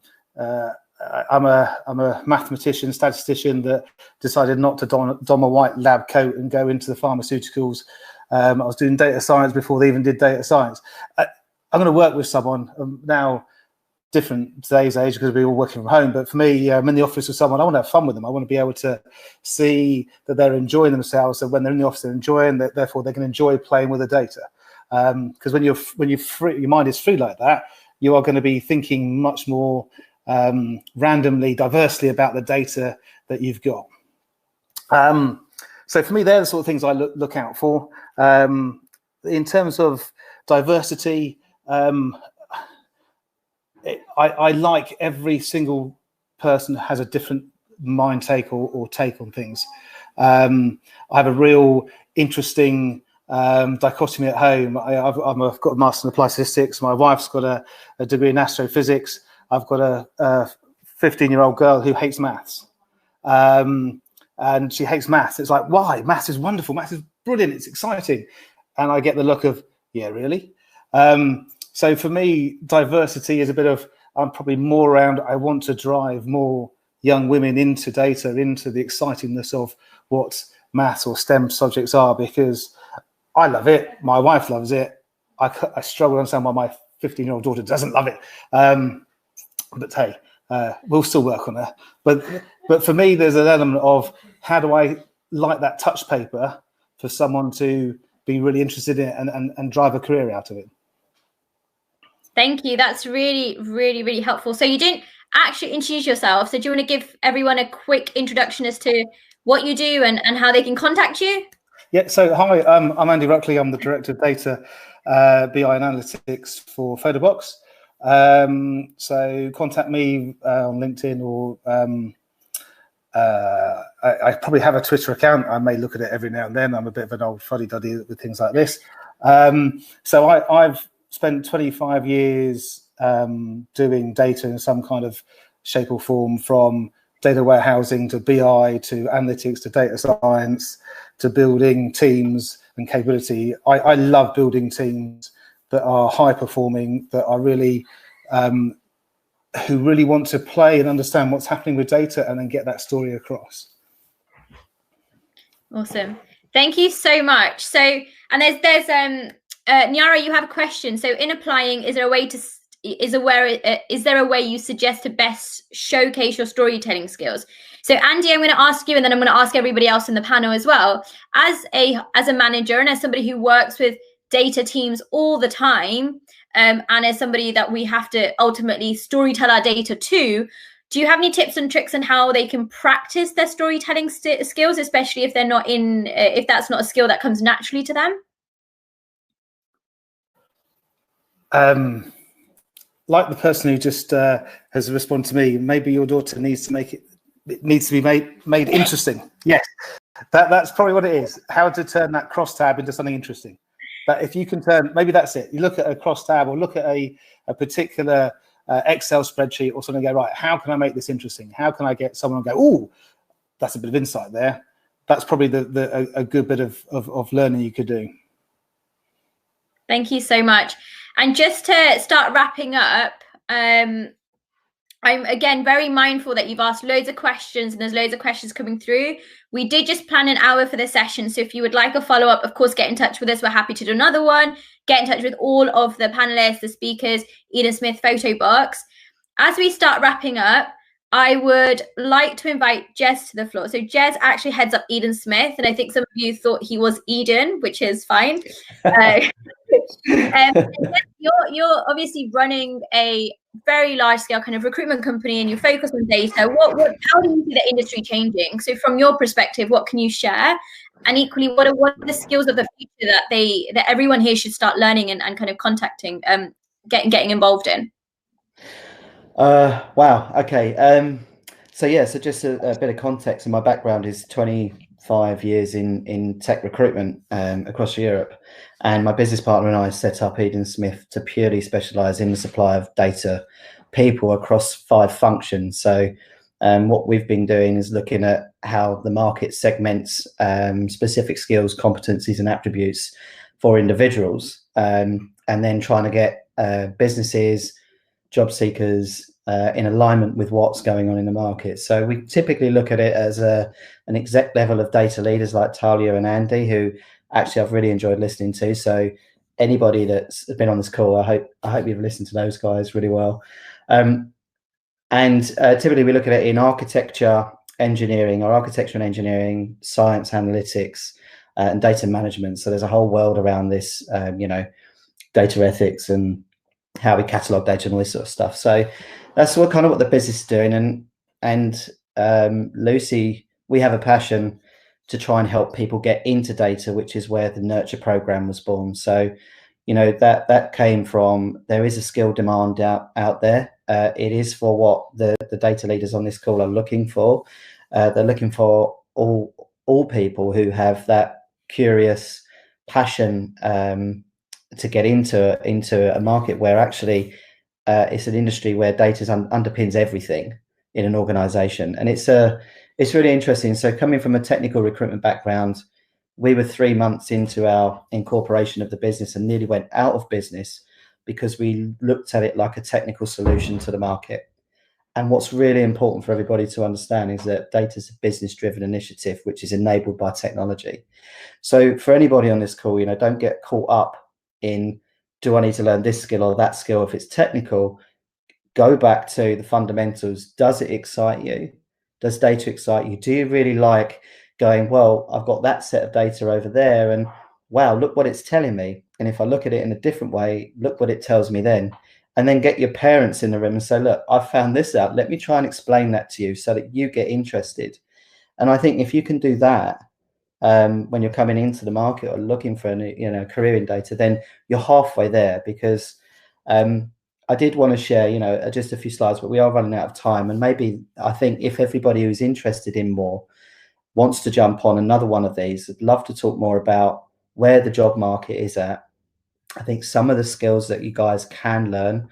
S6: a mathematician, statistician that decided not to don a white lab coat and go into the pharmaceuticals. I was doing data science before they even did data science. I'm going to work with someone now, different today's age because we're all working from home. But for me, I'm in the office with someone. I want to have fun with them. I want to be able to see that they're enjoying themselves. So when they're in the office, they're enjoying that. Therefore, they can enjoy playing with the data. Because when you're free, your mind is free like that, you are going to be thinking much more randomly, diversely about the data that you've got. So for me, they're the sort of things I look out for. In terms of diversity, I like every single person has a different mind take or take on things. I have a real interesting dichotomy at home. I've got a master in applied statistics. My wife's got a degree in astrophysics. I've got a 15-year-old girl who hates maths. And she hates maths. It's like, why? Maths is wonderful. Maths is brilliant. It's exciting. And I get the look of, yeah, really? So for me, diversity is a bit of, I'm probably more around, I want to drive more young women into data, into the excitingness of what maths or STEM subjects are, because I love it. My wife loves it. I struggle to understand why my 15-year-old daughter doesn't love it. But hey, we'll still work on that. But for me, there's an element of how do I light that touch paper for someone to be really interested in it and drive a career out of it.
S1: Thank you. That's really, really, really helpful. So you didn't actually introduce yourself. So do you want to give everyone a quick introduction as to what you do and how they can contact you?
S6: Yeah, so hi, I'm Andy Ruckley. I'm the Director of Data, BI and Analytics for Photobox. So contact me on LinkedIn, or I probably have a Twitter account. I may look at it every now and then. I'm a bit of an old fuddy-duddy with things like this. So I've spent 25 years doing data in some kind of shape or form, from data warehousing to BI to analytics to data science to building teams and capability. I love building teams that are high performing, that are really who really want to play and understand what's happening with data and then get that story across.
S1: Awesome. Thank you so much. So, and there's Nyara, you have a question. So in applying, is there a way you suggest to best showcase your storytelling skills? So Andy, I'm going to ask you, and then I'm going to ask everybody else in the panel as well. As a manager and as somebody who works with data teams all the time, and as somebody that we have to ultimately storytell our data to, do you have any tips and tricks on how they can practice their storytelling skills, especially if they're not if that's not a skill that comes naturally to them?
S6: Like the person who just has responded to me, maybe your daughter needs to be made interesting. Yes. That's probably what it is. How to turn that cross tab into something interesting. But if you can turn, maybe that's it. You look at a cross tab or look at a particular Excel spreadsheet or something, and go, right, how can I make this interesting? How can I get someone to go, oh, that's a bit of insight there. That's probably a good bit of learning you could do.
S1: Thank you so much. And just to start wrapping up, I'm again very mindful that you've asked loads of questions and there's loads of questions coming through. We did just plan an hour for this session. So if you would like a follow-up, of course, get in touch with us. We're happy to do another one. Get in touch with all of the panelists, the speakers, Eden Smith, Photobox. As we start wrapping up, I would like to invite Jez to the floor. So Jez actually heads up Eden Smith, and I think some of you thought he was Eden, which is fine. You're obviously running a very large scale kind of recruitment company and you focus on data. How do you see the industry changing? So from your perspective, what can you share? And equally, what are the skills of the future that everyone here should start learning and kind of contacting, getting involved in?
S7: Wow. Okay. So just a bit of context. And my background is 25 years in tech recruitment across Europe. And my business partner and I set up Eden Smith to purely specialize in the supply of data people across 5 functions. So what we've been doing is looking at how the market segments specific skills, competencies and attributes for individuals, and then trying to get businesses, job seekers in alignment with what's going on in the market. So we typically look at it as an exec level of data leaders like Talja and Andy, who actually I've really enjoyed listening to. So anybody that's been on this call, I hope you've listened to those guys really well. And typically we look at it in architecture, engineering, or architecture and engineering, science, analytics, and data management. So there's a whole world around this, data ethics and how we catalog data and all this sort of stuff. So that's what the business is doing. And Lucy, we have a passion to try and help people get into data, which is where the Nurture program was born. So, that came from, there is a skill demand out there. It is for what the data leaders on this call are looking for. They're looking for all people who have that curious passion to get into a market where actually it's an industry where data underpins everything in an organization. And it's really interesting. So coming from a technical recruitment background, we were 3 months into our incorporation of the business and nearly went out of business because we looked at it like a technical solution to the market. And what's really important for everybody to understand is that data is a business-driven initiative, which is enabled by technology. So for anybody on this call, don't get caught up in, do I need to learn this skill or that skill? If it's technical, go back to the fundamentals. Does it excite you? Does data excite you? Do you really like going, well, I've got that set of data over there and wow, look what it's telling me. And if I look at it in a different way, look what it tells me then. And then get your parents in the room and say, look, I've found this out. Let me try and explain that to you so that you get interested. And I think if you can do that, when you're coming into the market or looking for a career in data, then you're halfway there. Because I did want to share, just a few slides, but we are running out of time. And maybe I think if everybody who's interested in more wants to jump on another one of these, I'd love to talk more about where the job market is at. I think some of the skills that you guys can learn,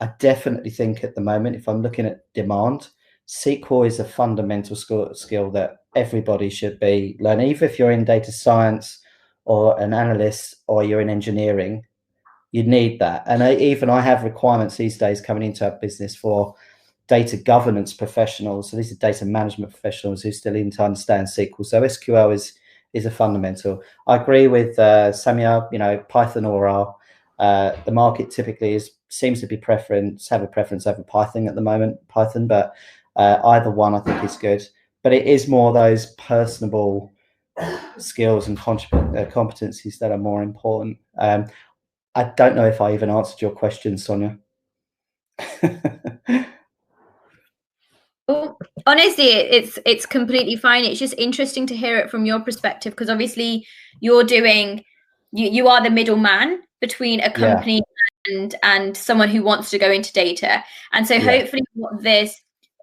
S7: I definitely think at the moment, if I'm looking at demand, SQL is a fundamental skill that everybody should be learning, even if you're in data science or an analyst or you're in engineering, you need that. And I have requirements these days coming into our business for data governance professionals. So these are data management professionals who still need to understand SQL. So SQL is a fundamental. I agree with Samya, Python or R. The market typically seems to be have a preference over Python at the moment, but either one I think is good. But it is more those personable skills and competencies that are more important. I don't know if I even answered your question, Sonya.
S1: Honestly, it's completely fine. It's just interesting to hear it from your perspective, because obviously you are the middleman between a company and someone who wants to go into data. And so hopefully what this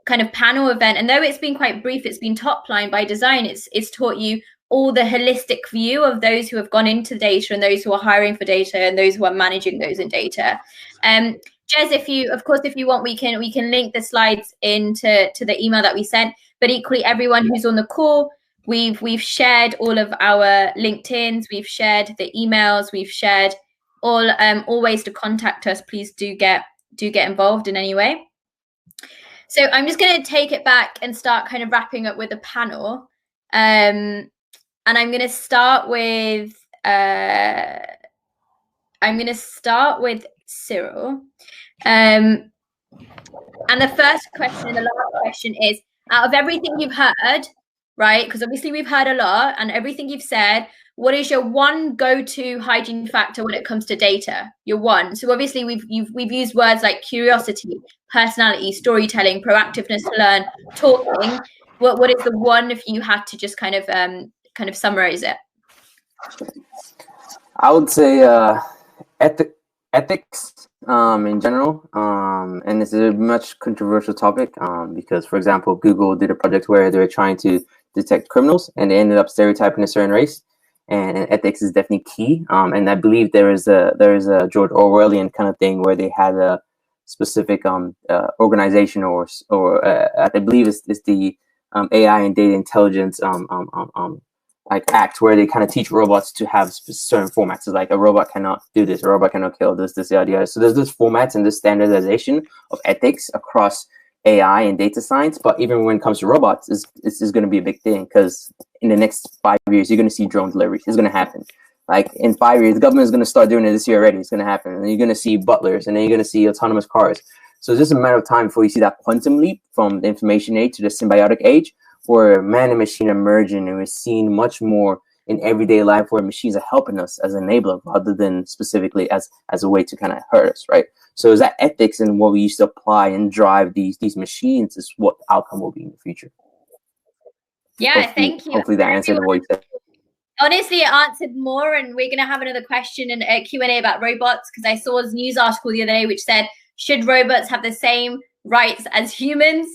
S1: kind of panel event, and though it's been quite brief, it's been top line by design. It's taught you all the holistic view of those who have gone into data and those who are hiring for data and those who are managing those in data. Jez, if you want, we can link the slides into the email that we sent. But equally, everyone who's on the call, we've shared all of our LinkedIns, we've shared the emails, we've shared all ways to contact us. Please do get involved in any way. So I'm just going to take it back and start kind of wrapping up with the panel. And I'm going to start with Cyril. And the first question, the last question is, out of everything you've heard, right? Because obviously we've heard a lot, and everything you've said, what is your one go-to hygiene factor when it comes to data? Your one. So obviously we've used words like curiosity, personality, storytelling, proactiveness to learn, talking. What is the one if you had to just kind of summarize it?
S4: I would say ethics in general, and it's a much controversial topic because, for example, Google did a project where they were trying to detect criminals, and they ended up stereotyping a certain race. And ethics is definitely key. And I believe there is a George Orwellian kind of thing where they had a specific organization or I believe it's the AI and data intelligence like act, where they kind of teach robots to have certain formats. So like a robot cannot do this, a robot cannot kill this, the idea. So there's this formats and this standardization of ethics across AI and data science. But even when it comes to robots, this is going to be a big thing, because in the next 5 years, you're going to see drone deliveries. It's going to happen. Like in 5 years, the government is going to start doing it this year already. It's going to happen. And you're going to see butlers, and then you're going to see autonomous cars. So it's just a matter of time before you see that quantum leap from the information age to the symbiotic age, where man and machine are merging, and we're seeing much more in everyday life where machines are helping us as an enabler rather than specifically as a way to kind of hurt us, right? So is that ethics and what we used to apply and drive these machines is what the outcome will be in the future.
S1: Yeah, thank you.
S4: Hopefully that answered what you said.
S1: Honestly, it answered more, and we're going to have another question and a Q&A about robots, because I saw a news article the other day which said, should robots have the same rights as humans?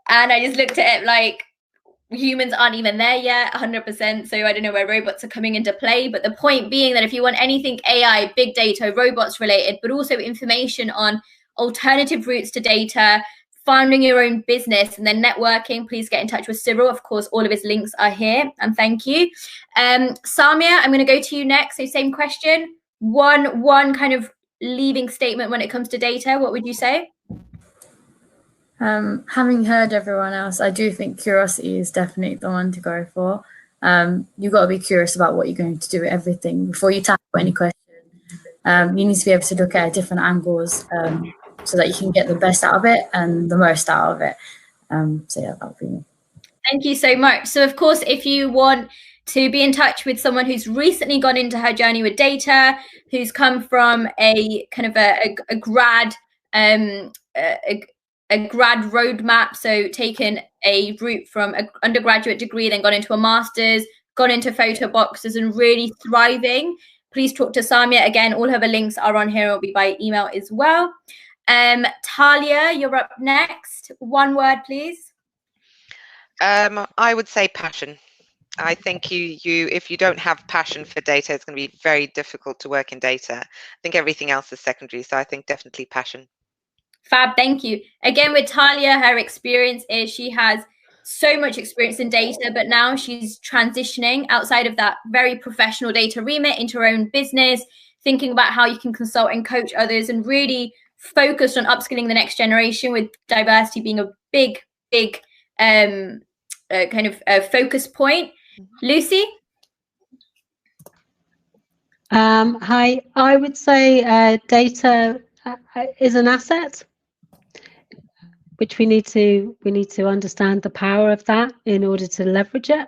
S1: And I just looked at it like, humans aren't even there yet, 100%. So I don't know where robots are coming into play. But the point being that if you want anything AI, big data, robots related, but also information on alternative routes to data, founding your own business, and then networking, please get in touch with Cyril. Of course, all of his links are here. And thank you. Samya, I'm going to go to you next. So same question. One kind of leading statement when it comes to data. What would you say?
S3: Having heard everyone else, I do think curiosity is definitely the one to go for. You've got to be curious about what you're going to do with everything before you tackle any question. You need to be able to look at different angles so that you can get the best out of it and the most out of it. So yeah, that would be me.
S1: Thank you so much. So of course, if you want to be in touch with someone who's recently gone into her journey with data, who's come from a kind of a grad roadmap, so taken a route from an undergraduate degree, then gone into a master's, gone into Photoboxes and really thriving, please talk to Samya. Again, all of her links are on here. It'll be by email as well. Talja, you're up next. One word, please.
S5: I would say passion. I think you if you don't have passion for data, it's going to be very difficult to work in data. I think everything else is secondary. So I think definitely passion.
S1: Fab, thank you. Again, with Talja, her experience is she has so much experience in data, but now she's transitioning outside of that very professional data remit into her own business, thinking about how you can consult and coach others, and really focused on upskilling the next generation, with diversity being a big kind of focus point. Lucy?
S2: Hi, I would say data is an asset, which we need to understand the power of that in order to leverage it.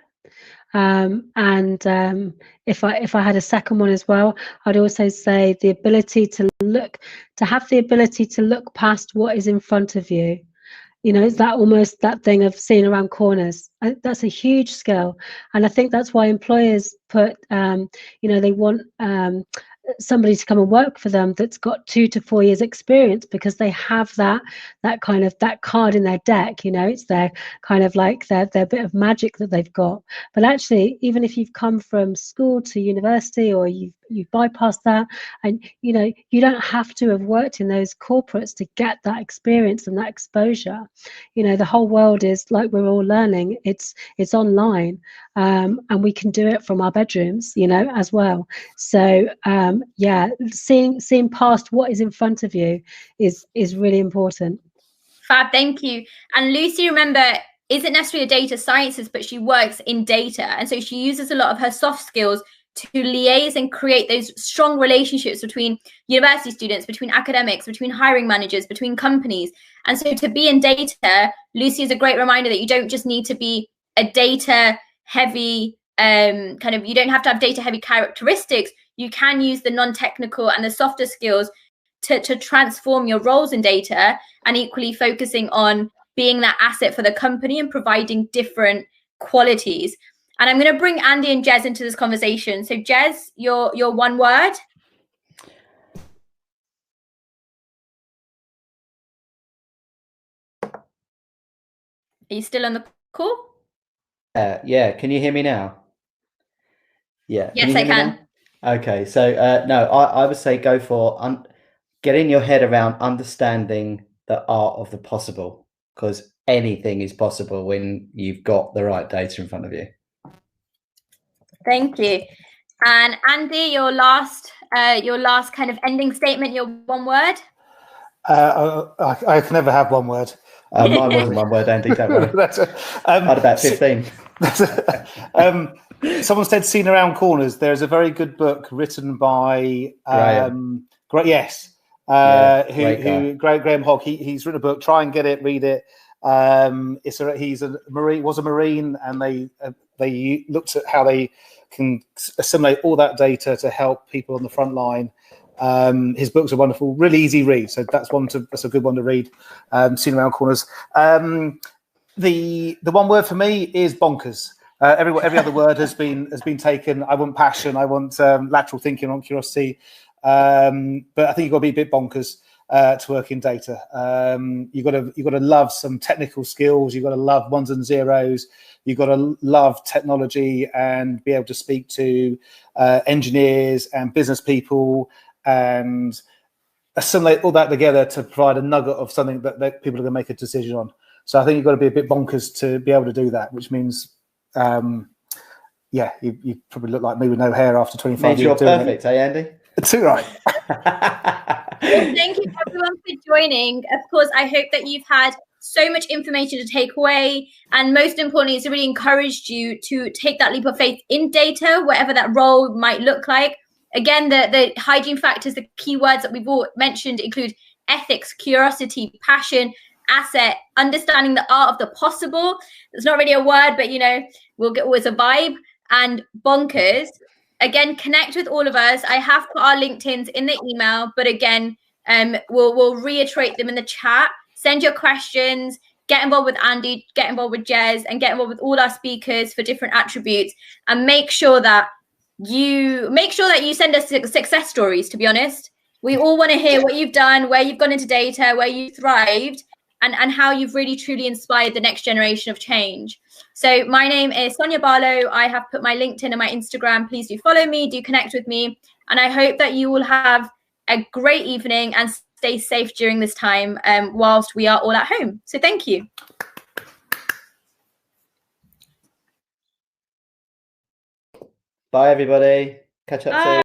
S2: If I had a second one as well, I'd also say the ability to have the ability to look past what is in front of you. You know, it's that almost that thing of seeing around corners. That's a huge skill, and I think that's why employers put, they want somebody to come and work for them that's got 2 to 4 years experience, because they have that kind of that card in their deck, you know, it's their kind of like their bit of magic that they've got. But actually, even if you've come from school to university, or you've bypassed that, and you know, you don't have to have worked in those corporates to get that experience and that exposure. You know, the whole world is, like we're all learning, it's online, and we can do it from our bedrooms, you know, as well. So yeah, seeing past what is in front of you is really important.
S1: Fab, thank you. And Lucy, remember, isn't necessarily a data scientist, but she works in data, and so she uses a lot of her soft skills to liaise and create those strong relationships between university students, between academics, between hiring managers, between companies. And so to be in data, Lucy is a great reminder that you don't just need to be a data heavy you don't have to have data heavy characteristics. You can use the non-technical and the softer skills to transform your roles in data, and equally focusing on being that asset for the company and providing different qualities. And I'm going to bring Andy and Jez into this conversation. So Jez, your one word. Are you still on the call?
S7: Yeah, can you hear me now? Yeah.
S1: Yes, I can.
S7: Okay, so no, I would say go for getting your head around understanding the art of the possible, because anything is possible when you've got the right data in front of you.
S1: Thank you. And Andy, your last kind of ending statement, your one word.
S6: I can never have one word.
S7: Mine wasn't one word, Andy. Don't worry. I had about 15.
S6: Someone said "Seen Around Corners." There's a very good book written by Graham Hogg. He's written a book. Try and get it, read it. He's a Marine, was a Marine, and they looked at how they can assimilate all that data to help people on the front line. His books are wonderful, really easy read. So that's a good one to read. Seen Around Corners. The one word for me is bonkers. Every other word has been taken. I want passion. I want lateral thinking. I want curiosity. But I think you've got to be a bit bonkers to work in data. You've got to love some technical skills. You've got to love ones and zeros. You've got to love technology and be able to speak to engineers and business people and assimilate all that together to provide a nugget of something that people are going to make a decision on. So I think you've got to be a bit bonkers to be able to do that, which means, you probably look like me with no hair after 25 years.
S7: You're perfect, Andy?
S6: Too right.
S1: Well, thank you everyone for joining. Of course, I hope that you've had so much information to take away, and most importantly, it's really encouraged you to take that leap of faith in data, whatever that role might look like. Again, the hygiene factors, the keywords that we've all mentioned include ethics, curiosity, passion, asset, understanding the art of the possible. It's not really a word, but it's a vibe. And bonkers. Again, connect with all of us. I have put our LinkedIns in the email, but again, we'll reiterate them in the chat. Send your questions, get involved with Andy, get involved with Jez, and get involved with all our speakers for different attributes. And make sure that you send us success stories, to be honest. We all want to hear what you've done, where you've gone into data, where you thrived, and how you've really truly inspired the next generation of change. So my name is Sonya Barlow. I have put my LinkedIn and my Instagram. Please do follow me, do connect with me. And I hope that you will have a great evening and stay safe during this time whilst we are all at home. So thank you.
S7: Bye, everybody. Catch up soon.